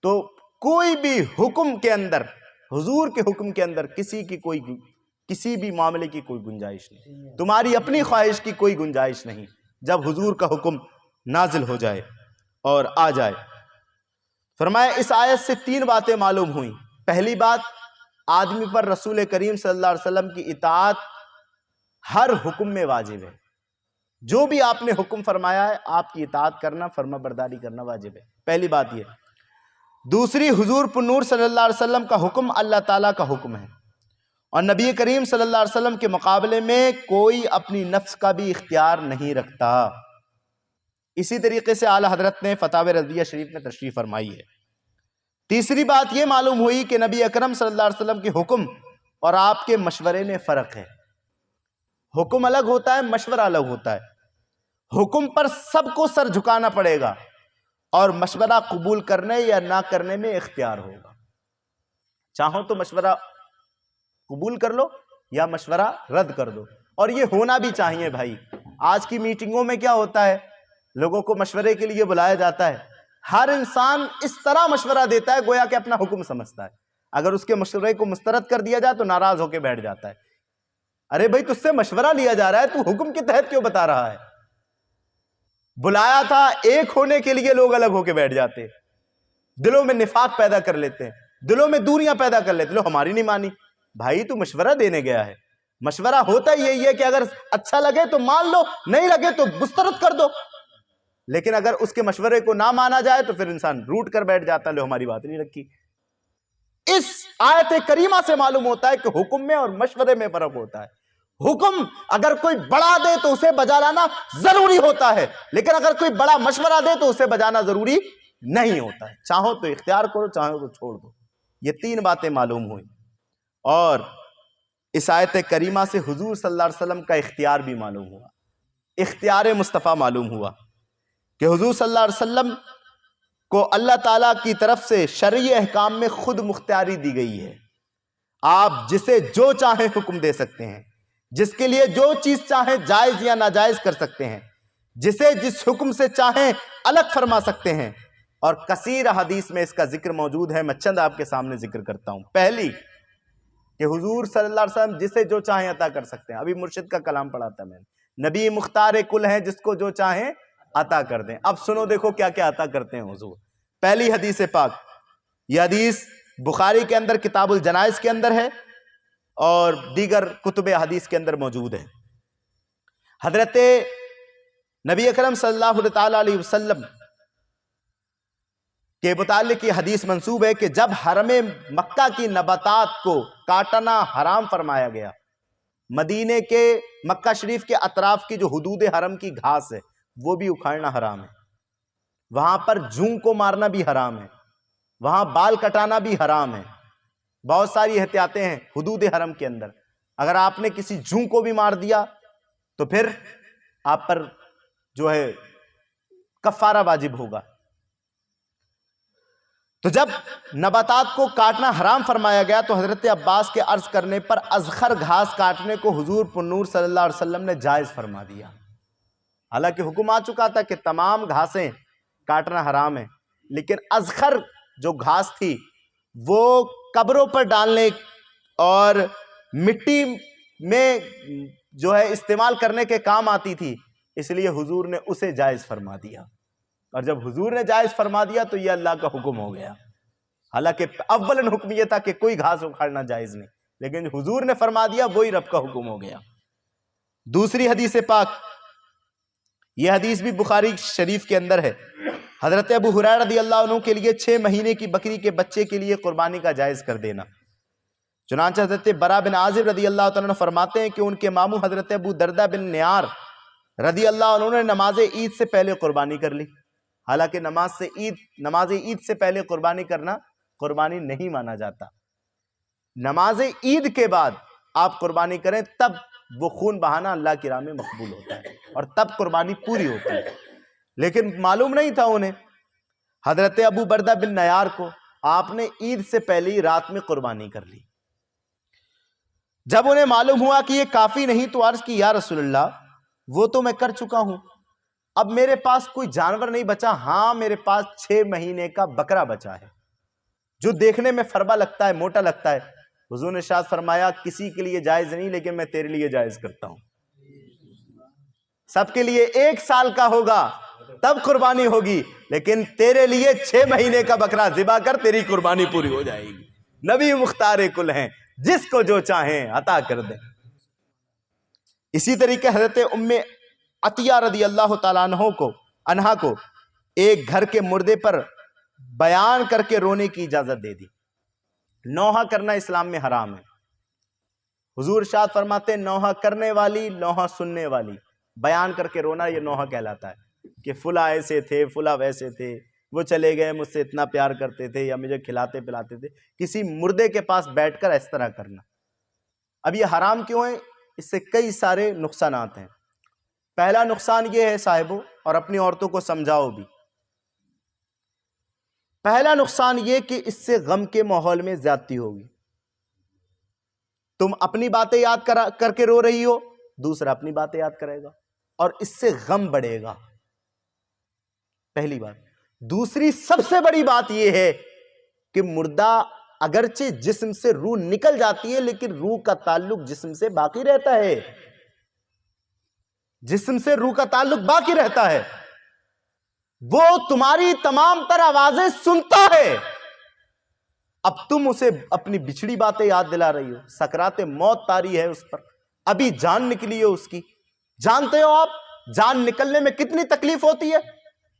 تو کوئی بھی حکم کے اندر، حضور کے حکم کے اندر کسی بھی معاملے کی کوئی گنجائش نہیں، تمہاری اپنی خواہش کی کوئی گنجائش نہیں، جب حضور کا حکم نازل ہو جائے اور آ جائے۔ فرمایا اس آیت سے 3 باتیں معلوم ہوئیں۔ پہلی بات، آدمی پر رسول کریم صلی اللہ علیہ وسلم کی اطاعت ہر حکم میں واجب ہے، جو بھی آپ نے حکم فرمایا ہے آپ کی اطاعت کرنا، فرما برداری کرنا واجب ہے، پہلی بات یہ۔ دوسری، حضور پر نور صلی اللہ علیہ وسلم کا حکم اللہ تعالیٰ کا حکم ہے، اور نبی کریم صلی اللہ علیہ وسلم کے مقابلے میں کوئی اپنی نفس کا بھی اختیار نہیں رکھتا۔ اسی طریقے سے اعلیٰ حضرت نے فتاوی رضویہ شریف میں تشریح فرمائی ہے۔ تیسری بات یہ معلوم ہوئی کہ نبی اکرم صلی اللہ علیہ وسلم کے حکم اور آپ کے مشورے میں فرق ہے۔ حکم الگ ہوتا ہے، مشورہ الگ ہوتا ہے۔ حکم پر سب کو سر جھکانا پڑے گا اور مشورہ قبول کرنے یا نہ کرنے میں اختیار ہوگا۔ چاہو تو مشورہ قبول کر لو یا مشورہ رد کر دو، اور یہ ہونا بھی چاہیے بھائی۔ آج کی میٹنگوں میں کیا ہوتا ہے، لوگوں کو مشورے کے لیے بلایا جاتا ہے، ہر انسان اس طرح مشورہ دیتا ہے گویا کہ اپنا حکم سمجھتا ہے، اگر اس کے مشورے کو مسترد کر دیا جائے تو ناراض ہو کے بیٹھ جاتا ہے۔ ارے بھائی تجھ سے مشورہ لیا جا رہا ہے، تو حکم کے تحت کیوں بتا رہا ہے؟ بلایا تھا، ایک ہونے کے لیے لوگ الگ ہو کے بیٹھ جاتے، دلوں میں نفاق پیدا کر لیتے ہیں، دلوں میں دوریاں پیدا کر لیتے، لو ہماری نہیں مانی۔ بھائی تو مشورہ دینے گیا ہے، مشورہ ہوتا یہی ہے کہ اگر اچھا لگے تو مان لو، نہیں لگے تو مسترد کر دو، لیکن اگر اس کے مشورے کو نہ مانا جائے تو پھر انسان روٹ کر بیٹھ جاتا ہے، لو ہماری بات نہیں رکھی۔ اس آیت کریمہ سے معلوم ہوتا ہے کہ حکم میں اور مشورے میں فرق ہوتا ہے۔ حکم اگر کوئی بڑا دے تو اسے بجا لانا ضروری ہوتا ہے، لیکن اگر کوئی بڑا مشورہ دے تو اسے بجانا ضروری نہیں ہوتا ہے۔ چاہو تو اختیار کرو، چاہو تو چھوڑ دو۔ یہ 3 باتیں معلوم ہوئی، اور اس آیت کریمہ سے حضور صلی اللہ علیہ وسلم کا اختیار بھی معلوم ہوا، اختیار مصطفیٰ معلوم ہوا کہ حضور صلی اللہ علیہ وسلم کو اللہ تعالیٰ کی طرف سے شرعی احکام میں خود مختاری دی گئی ہے۔ آپ جسے جو چاہیں حکم دے سکتے ہیں، جس کے لیے جو چیز چاہیں جائز یا ناجائز کر سکتے ہیں، جسے جس حکم سے چاہیں الگ فرما سکتے ہیں، اور کثیر حدیث میں اس کا ذکر موجود ہے۔ میں چند آپ کے سامنے ذکر کرتا ہوں۔ پہلی کہ حضور صلی اللہ علیہ وسلم جسے جو چاہیں عطا کر سکتے ہیں، ابھی مرشد کا کلام پڑھا تھا میں نے، نبی مختار کل ہیں جس کو جو چاہیں عطا کر دیں۔ اب سنو دیکھو کیا کیا عطا کرتے ہیں حضور۔ پہلی حدیث پاک، یہ حدیث بخاری کے اندر کتاب الجنائز کے اندر ہے اور دیگر کتب حدیث کے اندر موجود ہے۔ حضرت نبی اکرم صلی اللہ تعالی علیہ وسلم کے متعلق یہ حدیث منسوب ہے کہ جب حرم مکہ کی نباتات کو کاٹنا حرام فرمایا گیا، مدینے کے مکہ شریف کے اطراف کی جو حدود حرم کی گھاس ہے وہ بھی اکھاڑنا حرام ہے، وہاں پر جوں کو مارنا بھی حرام ہے، وہاں بال کٹانا بھی حرام ہے۔ بہت ساری احتیاطیں ہیں حدود حرم کے اندر، اگر آپ نے کسی جوں کو بھی مار دیا تو پھر آپ پر جو ہے کفارہ واجب ہوگا۔ تو جب نباتات کو کاٹنا حرام فرمایا گیا تو حضرت عباس کے عرض کرنے پر ازخر گھاس کاٹنے کو حضور پر نور صلی اللہ علیہ وسلم نے جائز فرما دیا۔ حالانکہ حکم آ چکا تھا کہ تمام گھاسیں کاٹنا حرام ہے، لیکن ازخر جو گھاس تھی وہ قبروں پر ڈالنے اور مٹی میں جو ہے استعمال کرنے کے کام آتی تھی، اس لیے حضور نے اسے جائز فرما دیا۔ اور جب حضور نے جائز فرما دیا تو یہ اللہ کا حکم ہو گیا۔ حالانکہ اولن حکم یہ تھا کہ کوئی گھاس اکھاڑنا جائز نہیں، لیکن حضور نے فرما دیا وہی رب کا حکم ہو گیا۔ دوسری حدیث پاک، یہ حدیث بھی بخاری شریف کے اندر ہے، حضرت ابو ہریرہ رضی اللہ عنہ کے لیے 6 مہینے کی بکری کے بچے کے لیے قربانی کا جائز کر دینا۔ چنانچہ حضرت برا بن عازب رضی اللہ عنہ فرماتے ہیں کہ ان کے ماموں حضرت ابو دردہ بن نیار رضی اللہ عنہ نے نماز عید سے پہلے قربانی کر لی۔ حالانکہ نماز عید سے پہلے قربانی کرنا قربانی نہیں مانا جاتا، نماز عید کے بعد آپ قربانی کریں تب وہ خون بہانا اللہ کی راہ میں مقبول ہوتا ہے اور تب قربانی پوری ہوتی ہے۔ لیکن معلوم نہیں تھا انہیں، حضرت ابو بردہ بن نیار کو آپ نے عید سے پہلے ہی رات میں قربانی کر لی۔ جب انہیں معلوم ہوا کہ یہ کافی نہیں تو عرض کی یا رسول اللہ وہ تو میں کر چکا ہوں، اب میرے پاس کوئی جانور نہیں بچا، ہاں میرے پاس 6 مہینے کا بکرا بچا ہے جو دیکھنے میں فربا لگتا ہے، موٹا لگتا ہے۔ حضور نے ارشاد فرمایا کسی کے لیے جائز نہیں، لیکن میں تیرے لیے جائز کرتا ہوں۔ سب کے لیے 1 سال کا ہوگا تب قربانی ہوگی، لیکن تیرے لیے 6 مہینے کا بکرا ذبح کر، تیری قربانی پوری ہو جائے گی۔ نبی مختار کل ہیں، جس کو جو چاہیں عطا کر دیں۔ اسی طریقے حضرت ام عطیہ رضی اللہ تعالیٰ عنہا کو ایک گھر کے مردے پر بیان کر کے رونے کی اجازت دے دی۔ نوحہ کرنا اسلام میں حرام ہے۔ حضور ارشاد فرماتے ہیں نوحہ کرنے والی، نوحہ سننے والی، بیان کر کے رونا یہ نوحہ کہلاتا ہے کہ فلاں ایسے تھے، فلاں ویسے تھے، وہ چلے گئے، مجھ سے اتنا پیار کرتے تھے یا مجھے کھلاتے پلاتے تھے۔ کسی مردے کے پاس بیٹھ کر اس طرح کرنا۔ اب یہ حرام کیوں ہے؟ اس سے کئی سارے نقصانات ہیں۔ پہلا نقصان یہ ہے صاحبوں، اور اپنی عورتوں کو سمجھاؤ بھی، پہلا نقصان یہ کہ اس سے غم کے ماحول میں زیادتی ہوگی۔ تم اپنی باتیں یاد کر کے رو رہی ہو، دوسرا اپنی باتیں یاد کرے گا اور اس سے غم بڑھے گا، پہلی بات۔ دوسری سب سے بڑی بات یہ ہے کہ مردہ اگرچہ جسم سے روح نکل جاتی ہے لیکن روح کا تعلق جسم سے باقی رہتا ہے، جسم سے روح کا تعلق باقی رہتا ہے، وہ تمہاری تمام تر آوازیں سنتا ہے۔ اب تم اسے اپنی بچھڑی باتیں یاد دلا رہی ہو، سکرات موت طاری ہے اس پر، ابھی جان نکلی ہے اس کی۔ جانتے ہو آپ جان نکلنے میں کتنی تکلیف ہوتی ہے؟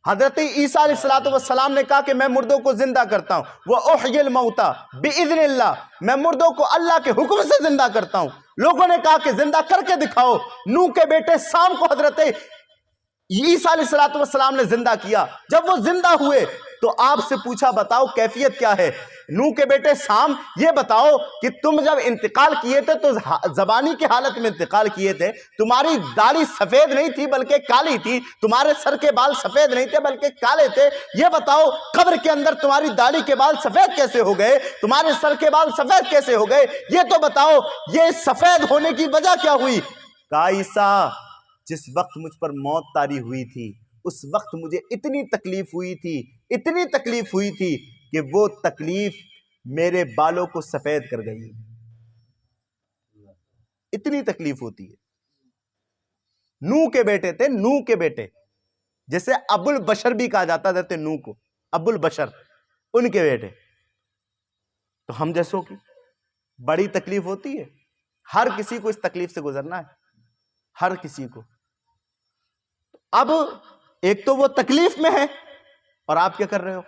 حضرت عیسیٰ علیہ السلام نے کہا کہ میں مردوں کو زندہ کرتا ہوں، وَأُحْيِي الْمَوْتَى بِإِذْنِ اللَّهِ، میں مردوں کو اللہ کے حکم سے زندہ کرتا ہوں۔ لوگوں نے کہا کہ زندہ کر کے دکھاؤ۔ نوح کے بیٹے سام کو حضرت عیسیٰ علیہ السلام نے زندہ کیا۔ جب وہ زندہ ہوئے تو آپ سے پوچھا بتاؤ کیفیت کیا ہے؟ نوح کے بیٹے سام یہ بتاؤ کہ تم جب انتقال کیے تھے تو زبانی کی حالت میں انتقال کیے تھے، تمہاری داڑھی سفید نہیں تھی بلکہ کالی تھی، تمہارے سر کے بال سفید نہیں تھے بلکہ کالے تھے، یہ بتاؤ قبر کے اندر تمہاری داڑھی کے بال سفید کیسے ہو گئے، تمہارے سر کے بال سفید کیسے ہو گئے، یہ تو بتاؤ یہ سفید ہونے کی وجہ کیا ہوئی؟ کہا عیسیٰ جس وقت مجھ پر موت طاری ہوئی تھی اس وقت مجھے اتنی تکلیف ہوئی تھی کہ وہ تکلیف میرے بالوں کو سفید کر گئی۔ اتنی تکلیف ہوتی ہے۔ نوح کے بیٹے تھے، نوح کے بیٹے، جیسے ابو البشر بھی کہا جاتا تھا نوح کو، ابو البشر، ان کے بیٹے۔ تو ہم جیسوں کی بڑی تکلیف ہوتی ہے، ہر کسی کو اس تکلیف سے گزرنا ہے، ہر کسی کو۔ اب ایک تو وہ تکلیف میں ہے اور آپ کیا کر رہے ہو؟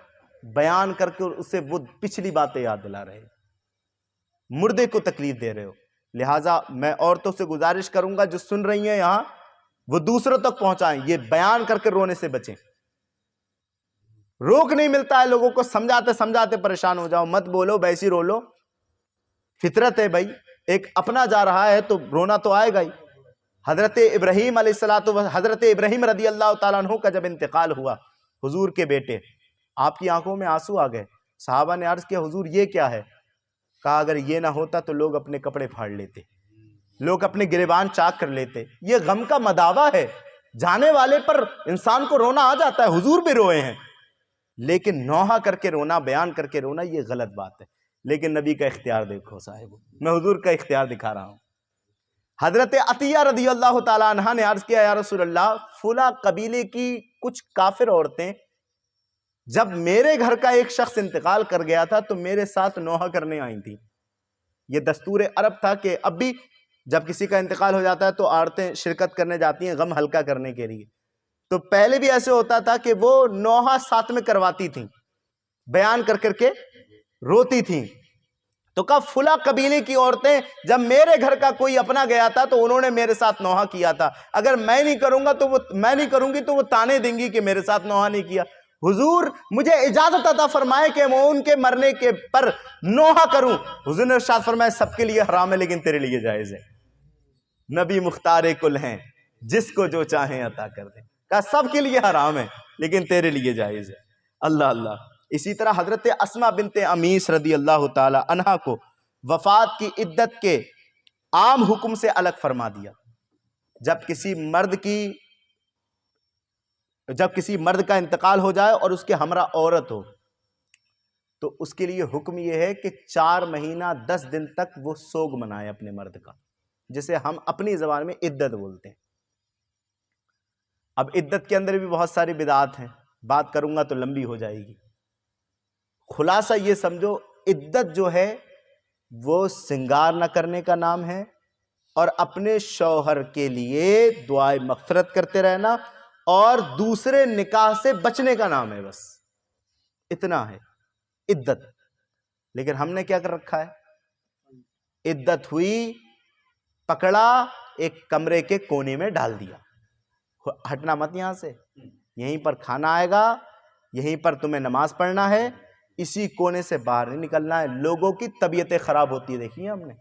بیان کر کے اسے وہ پچھلی باتیں یاد دلا رہے ہو، مردے کو تکلیف دے رہے ہو۔ لہٰذا میں عورتوں سے گزارش کروں گا جو سن رہی ہیں یہاں، وہ دوسروں تک پہنچائیں، یہ بیان کر کے رونے سے بچیں۔ روک نہیں ملتا ہے لوگوں کو، سمجھاتے سمجھاتے پریشان ہو جاؤ، مت بولو ویسی رو لو، فطرت ہے بھائی، ایک اپنا جا رہا ہے تو رونا تو آئے گا ہی۔ حضرت ابراہیم علیہ السلام، حضرت ابراہیم رضی اللہ تعالیٰ عنہ کا جب انتقال ہوا، حضور کے بیٹے، آپ کی آنکھوں میں آنسو آ گئے۔ صحابہ نے عرض کیا حضور یہ کیا ہے؟ کہا اگر یہ نہ ہوتا تو لوگ اپنے کپڑے پھاڑ لیتے، لوگ اپنے گریبان چاک کر لیتے۔ یہ غم کا مداوا ہے، جانے والے پر انسان کو رونا آ جاتا ہے، حضور بھی روئے ہیں، لیکن نوحہ کر کے رونا، بیان کر کے رونا یہ غلط بات ہے۔ لیکن نبی کا اختیار دیکھو صاحب، میں حضور کا اختیار دکھا رہا ہوں۔ حضرت عطیہ رضی اللہ تعالیٰ عنہ نے عرض کیا یا رسول اللہ، فلاں قبیلے کی کچھ کافر عورتیں جب میرے گھر کا ایک شخص انتقال کر گیا تھا تو میرے ساتھ نوحہ کرنے آئی تھی۔ یہ دستور عرب تھا کہ اب بھی جب کسی کا انتقال ہو جاتا ہے تو عورتیں شرکت کرنے جاتی ہیں غم ہلکا کرنے کے لیے۔ تو پہلے بھی ایسے ہوتا تھا کہ وہ نوحہ ساتھ میں کرواتی تھیں، بیان کر کر کے روتی تھیں۔ تو کہا فلاں قبیلے کی عورتیں جب میرے گھر کا کوئی اپنا گیا تھا تو انہوں نے میرے ساتھ نوحہ کیا تھا، اگر میں نہیں کروں گی تو وہ تانے دیں گی کہ میرے ساتھ نوحہ نہیں کیا۔ حضور مجھے اجازت عطا فرمائے کہ میں ان کے مرنے کے پر نوحہ کروں۔ حضور نے ارشاد فرمایا سب کے لیے حرام ہے لیکن تیرے لیے جائز ہے، نبی مختار کل ہیں جس کو جو چاہیں عطا کر دیں۔ کہا سب کے لیے حرام ہے لیکن تیرے لیے جائز ہے۔ اللہ اللہ۔ اسی طرح حضرت اسماء بنت امیس رضی اللہ تعالی عنہا کو وفات کی عدت کے عام حکم سے الگ فرما دیا۔ جب کسی مرد کا انتقال ہو جائے اور اس کے ہمراہ عورت ہو تو اس کے لیے حکم یہ ہے کہ 4 مہینہ 10 دن تک وہ سوگ منائے اپنے مرد کا، جسے ہم اپنی زبان میں عدت بولتے ہیں۔ اب عدت کے اندر بھی بہت ساری بدعات ہیں، بات کروں گا تو لمبی ہو جائے گی۔ خلاصہ یہ سمجھو عدت جو ہے وہ سنگار نہ کرنے کا نام ہے اور اپنے شوہر کے لیے دعائے مغفرت کرتے رہنا اور دوسرے نکاح سے بچنے کا نام ہے، بس اتنا ہے عدت۔ لیکن ہم نے کیا کر رکھا ہے؟ عدت ہوئی، پکڑا، ایک کمرے کے کونے میں ڈال دیا، ہٹنا مت یہاں سے، یہیں پر کھانا آئے گا، یہیں پر تمہیں نماز پڑھنا ہے، اسی کونے سے باہر نہیں نکلنا ہے۔ لوگوں کی طبیعتیں خراب ہوتی دیکھی ہیں ہم نے۔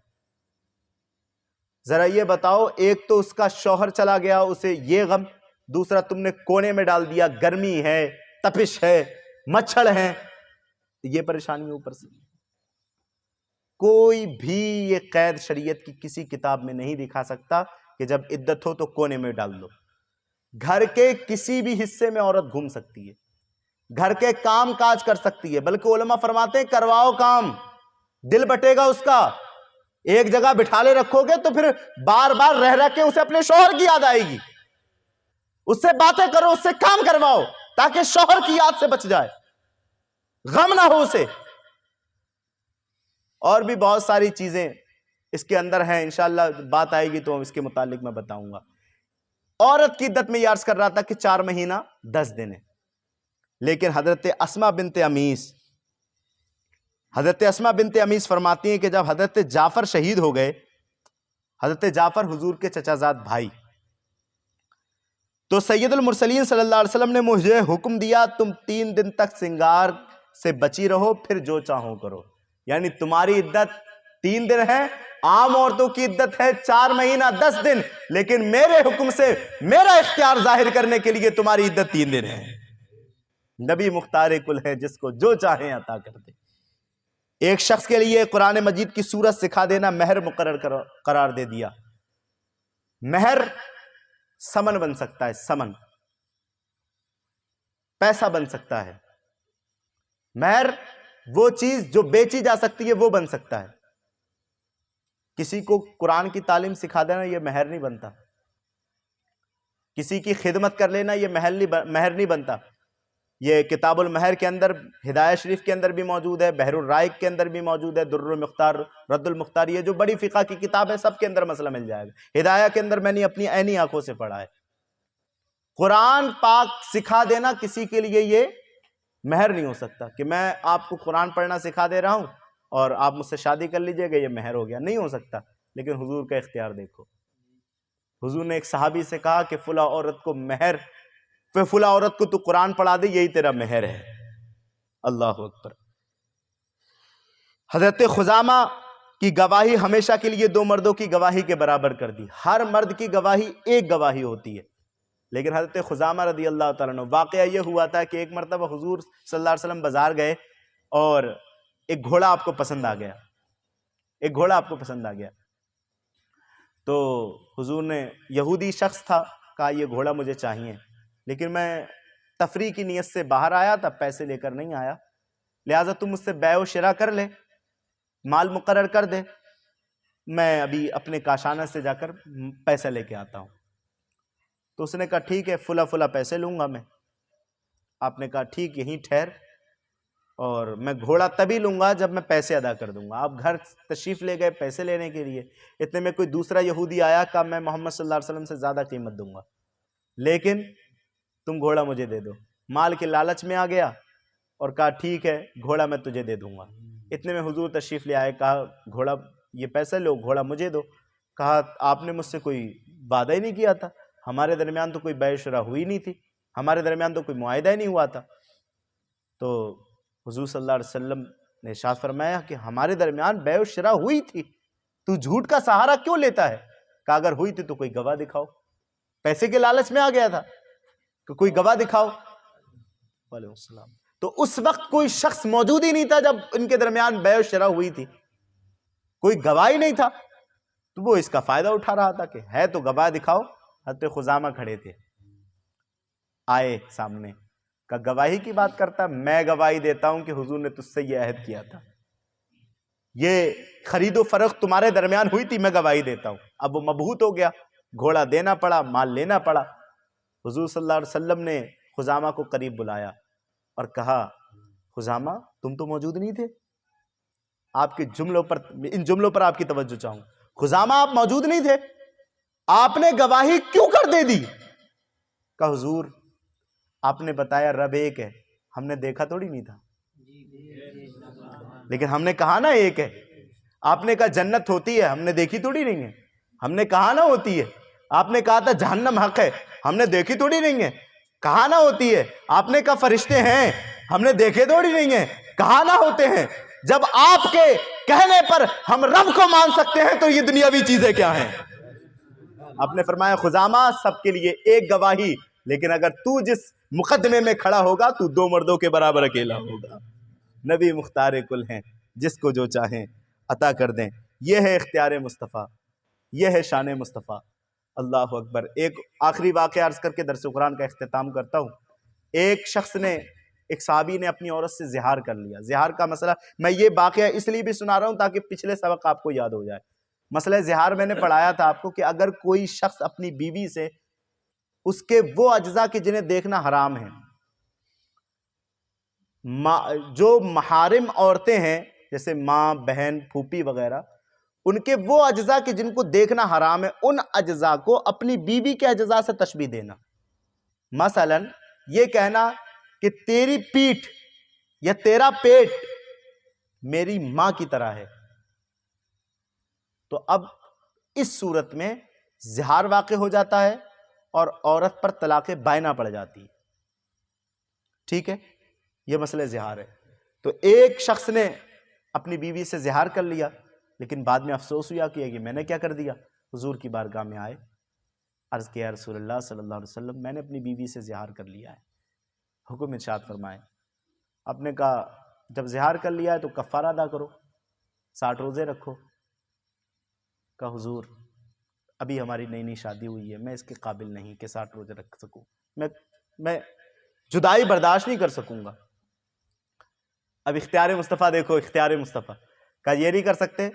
ذرا یہ بتاؤ، ایک تو اس کا شوہر چلا گیا، اسے یہ غم، دوسرا تم نے کونے میں ڈال دیا، گرمی ہے، تپش ہے، مچھر ہیں، یہ پریشانی اوپر سے۔ کوئی بھی یہ قید شریعت کی کسی کتاب میں نہیں دکھا سکتا کہ جب عدت ہو تو کونے میں ڈال دو۔ گھر کے کسی بھی حصے میں عورت گھوم سکتی ہے، گھر کے کام کاج کر سکتی ہے، بلکہ علماء فرماتے ہیں کرواؤ کام، دل بٹے گا اس کا۔ ایک جگہ بٹھا لے رکھو گے تو پھر بار بار رہ کے اسے اپنے شوہر کی یاد آئے گی، اس سے باتیں کرو، اس سے کام کرواؤ تاکہ شوہر کی یاد سے بچ جائے، غم نہ ہو اسے۔ اور بھی بہت ساری چیزیں اس کے اندر ہیں، انشاءاللہ بات آئے گی تو اس کے متعلق میں بتاؤں گا۔ عورت کی عدت میں یہ عرض کر رہا تھا کہ 4 مہینہ 10 دن ہے، لیکن حضرت اسماء بنت امیس فرماتی ہیں کہ جب حضرت جعفر شہید ہو گئے، حضرت جعفر حضور کے چچا زاد بھائی، تو سید المرسلین صلی اللہ علیہ وسلم نے مجھے حکم دیا تم 3 دن تک سنگار سے بچی رہو، پھر جو چاہو کرو۔ یعنی تمہاری عدت 3 دن ہے، عام عورتوں کی عدت ہے 4 مہینہ 10 دن، لیکن میرے حکم سے میرا اختیار ظاہر کرنے کے لیے تمہاری عدت 3 دن ہے۔ نبی مختار کل ہے جس کو جو چاہیں عطا کر دے۔ ایک شخص کے لیے قرآن مجید کی سورت سکھا دینا مہر مقرر قرار دے دیا۔ مہر سمن بن سکتا ہے، سمن پیسہ بن سکتا ہے، مہر وہ چیز جو بیچی جا سکتی ہے وہ بن سکتا ہے۔ کسی کو قرآن کی تعلیم سکھا دینا یہ مہر نہیں بنتا، کسی کی خدمت کر لینا یہ مہر نہیں بنتا۔ یہ کتاب المہر کے اندر، ہدایہ شریف کے اندر بھی موجود ہے، بحر الرائق کے اندر بھی موجود ہے، در المختار، رد المختار، یہ جو بڑی فقہ کی کتاب ہے سب کے اندر مسئلہ مل جائے گا۔ ہدایہ کے اندر میں نے اپنی عینی آنکھوں سے پڑھا ہے۔ قرآن پاک سکھا دینا کسی کے لیے یہ مہر نہیں ہو سکتا کہ میں آپ کو قرآن پڑھنا سکھا دے رہا ہوں اور آپ مجھ سے شادی کر لیجئے گا، یہ مہر ہو گیا، نہیں ہو سکتا۔ لیکن حضور کا اختیار دیکھو، حضور نے ایک صحابی سے کہا کہ فلاں عورت کو مہر، فلاں عورت کو تو قرآن پڑھا دے، یہی تیرا مہر ہے۔ اللہ اکبر۔ حضرت خزامہ کی گواہی ہمیشہ کے لیے دو مردوں کی گواہی کے برابر کر دی۔ ہر مرد کی گواہی ایک گواہی ہوتی ہے، لیکن حضرت خزامہ رضی اللہ تعالیٰ عنہ، واقعہ یہ ہوا تھا کہ ایک مرتبہ حضور صلی اللہ علیہ وسلم بازار گئے اور ایک گھوڑا آپ کو پسند آ گیا، ایک گھوڑا آپ کو پسند آ گیا، تو حضور نے، یہودی شخص تھا، کہا یہ گھوڑا مجھے چاہیے، لیکن میں تفریح کی نیت سے باہر آیا تھا، پیسے لے کر نہیں آیا، لہٰذا تم مجھ سے بیع و شراء کر لے، مال مقرر کر دے، میں ابھی اپنے کاشانہ سے جا کر پیسہ لے کے آتا ہوں۔ تو اس نے کہا ٹھیک ہے، فلا فلا پیسے لوں گا میں۔ آپ نے کہا ٹھیک، یہیں ٹھہر، اور میں گھوڑا تبھی لوں گا جب میں پیسے ادا کر دوں گا۔ آپ گھر تشریف لے گئے پیسے لینے کے لیے، اتنے میں کوئی دوسرا یہودی آیا، کہا میں محمد صلی اللہ علیہ وسلم سے زیادہ قیمت دوں گا، لیکن تم گھوڑا مجھے دے دو۔ مال کے لالچ میں آ گیا اور کہا ٹھیک ہے، گھوڑا میں تجھے دے دوں گا۔ اتنے میں حضور تشریف لے آئے، کہا گھوڑا، یہ پیسے لو، گھوڑا مجھے دو۔ کہا آپ نے مجھ سے کوئی وعدہ ہی نہیں کیا تھا، ہمارے درمیان تو کوئی بیع شرع ہوئی نہیں تھی، ہمارے درمیان تو کوئی معاہدہ ہی نہیں ہوا تھا۔ تو حضور صلی اللہ علیہ وسلم نے ارشاد فرمایا کہ ہمارے درمیان بیع و شرع ہوئی تھی، تو جھوٹ کا سہارا کیوں لیتا ہے؟ کہ اگر ہوئی تھی تو کوئی گواہ دکھاؤ۔ پیسے کے لالچ میں آ گیا تھا کہ کوئی گواہ دکھاؤ۔ وعلیکم السلام۔ تو اس وقت کوئی شخص موجود ہی نہیں تھا جب ان کے درمیان بیع و شرع ہوئی تھی، کوئی گواہ ہی نہیں تھا، تو وہ اس کا فائدہ اٹھا رہا تھا کہ ہے تو گواہ دکھاؤ۔ حضرت خزامہ کھڑے تھے، آئے سامنے، کہ گواہی کی بات کرتا، میں گواہی دیتا ہوں کہ حضور نے تجھ سے یہ عہد کیا تھا، یہ خرید و فروخت تمہارے درمیان ہوئی تھی، میں گواہی دیتا ہوں۔ اب وہ مبہوت ہو گیا، گھوڑا دینا پڑا، مال لینا پڑا۔ حضور صلی اللہ علیہ وسلم نے خزامہ کو قریب بلایا اور کہا خزامہ تم تو موجود نہیں تھے، آپ کے جملوں پر، ان جملوں پر آپ کی توجہ چاہوں۔ خزامہ آپ موجود نہیں تھے، آپ نے گواہی کیوں کر دے دی؟ کہ حضور آپ نے بتایا رب ایک ہے، ہم نے دیکھا تھوڑی نہیں تھا، لیکن ہم نے کہا نا ایک ہے۔ آپ نے کہا جنت ہوتی ہے، ہم نے دیکھی تھوڑی نہیں ہے، ہم نے کہا نہ ہوتی ہے۔ آپ نے کہا تھا جہنم حق ہے، ہم نے دیکھی تھوڑی نہیں ہے، کہا نہ ہوتی ہے۔ آپ نے کہا فرشتے ہیں، ہم نے دیکھے تھوڑی نہیں ہیں، کہا نہ ہوتے ہیں۔ جب آپ کے کہنے پر ہم رب کو مان سکتے ہیں تو یہ دنیاوی چیزیں کیا ہیں؟ آپ نے فرمایا خزامہ سب کے لیے ایک گواہی، لیکن اگر تو جس مقدمے میں کھڑا ہوگا تو دو مردوں کے برابر اکیلا ہوگا۔ نبی مختار کل ہیں، جس کو جو چاہیں عطا کر دیں، یہ ہے اختیار مصطفیٰ، یہ ہے شان مصطفیٰ۔ اللہ اکبر۔ ایک آخری واقعہ عرض کر کے درس قرآن کا اختتام کرتا ہوں۔ ایک شخص نے، ایک صحابی نے اپنی عورت سے زہار کر لیا۔ زہار کا مسئلہ میں یہ واقعہ اس لیے بھی سنا رہا ہوں تاکہ پچھلے سبق آپ کو یاد ہو جائے۔ مسئلہ زہار میں نے پڑھایا تھا آپ کو کہ اگر کوئی شخص اپنی بیوی سے اس کے وہ اجزاء کی جنہیں دیکھنا حرام ہے، جو محارم عورتیں ہیں جیسے ماں، بہن، پھوپھی وغیرہ، ان کے وہ اجزاء کی جن کو دیکھنا حرام ہے، ان اجزاء کو اپنی بیوی کے اجزاء سے تشبیہ دینا۔ مثلا یہ کہنا کہ تیری پیٹھ یا تیرا پیٹ میری ماں کی طرح ہے، تو اب اس صورت میں زہار واقع ہو جاتا ہے اور عورت پر طلاق بائنہ پڑ جاتی ہے۔ ٹھیک ہے، یہ مسئلہ زہار ہے۔ تو ایک شخص نے اپنی بیوی سے زہار کر لیا، لیکن بعد میں افسوس ہوا کہ میں نے کیا کر دیا۔ حضور کی بارگاہ میں آئے، عرض کیا رسول اللہ صلی اللہ علیہ وسلم میں نے اپنی بیوی سے زہار کر لیا ہے، حکم ارشاد فرمائے۔ آپ نے کہا جب زہار کر لیا ہے تو کفارہ ادا کرو، 60 روزے رکھو۔ کہا حضور ابھی ہماری نئی نئی شادی ہوئی ہے، میں اس کے قابل نہیں کہ 60 روزے رکھ سکوں، میں جدائی برداشت نہیں کر سکوں گا۔ اب اختیار مصطفیٰ دیکھو، اختیار مصطفیٰ کہا یہ نہیں کر سکتے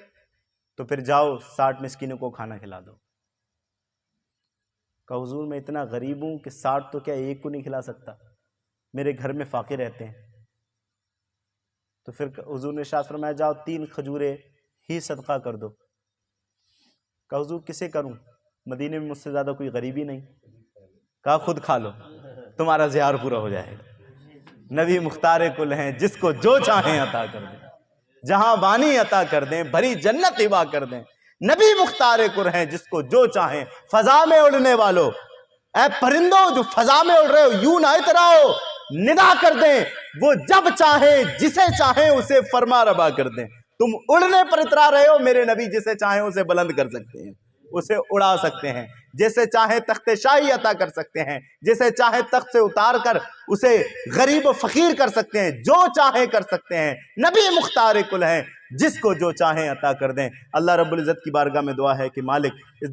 تو پھر جاؤ 60 مسکینوں کو کھانا کھلا دو۔ کہا حضور میں اتنا غریب ہوں کہ 60 تو کیا ایک کو نہیں کھلا سکتا، میرے گھر میں فاقے رہتے ہیں۔ تو پھر حضور نے ارشاد فرمایا جاؤ 3 کھجوریں ہی صدقہ کر دو۔ کہا حضور کسے کروں، مدینے میں مجھ سے زیادہ کوئی غریب ہی نہیں۔ کہا خود کھا لو تمہارا زیار پورا ہو جائے گا۔ نبی مختار کل ہیں جس کو جو چاہیں عطا کر دیں، جہاں بانی عطا کر دیں، بھری جنت ہبا کر دیں۔ نبی مختار کل ہیں جس کو جو چاہیں۔ فضا میں اڑنے والو، اے پرندوں جو فضا میں اڑ رہے ہو، یوں نہ اتراؤ، ندا کر دیں، وہ جب چاہیں جسے چاہیں اسے فرما روا کر دیں۔ تم اڑنے پر اترا رہے ہو، میرے نبی جسے چاہیں اسے بلند کر سکتے ہیں، اسے اڑا سکتے ہیں، جیسے چاہیں تخت شاہی عطا کر سکتے ہیں، جیسے چاہیں تخت سے اتار کر اسے غریب و فقیر کر سکتے ہیں، جو چاہیں کر سکتے ہیں۔ نبی مختار کل ہیں جس کو جو چاہیں عطا کر دیں۔ اللہ رب العزت کی بارگاہ میں دعا ہے کہ مالک اس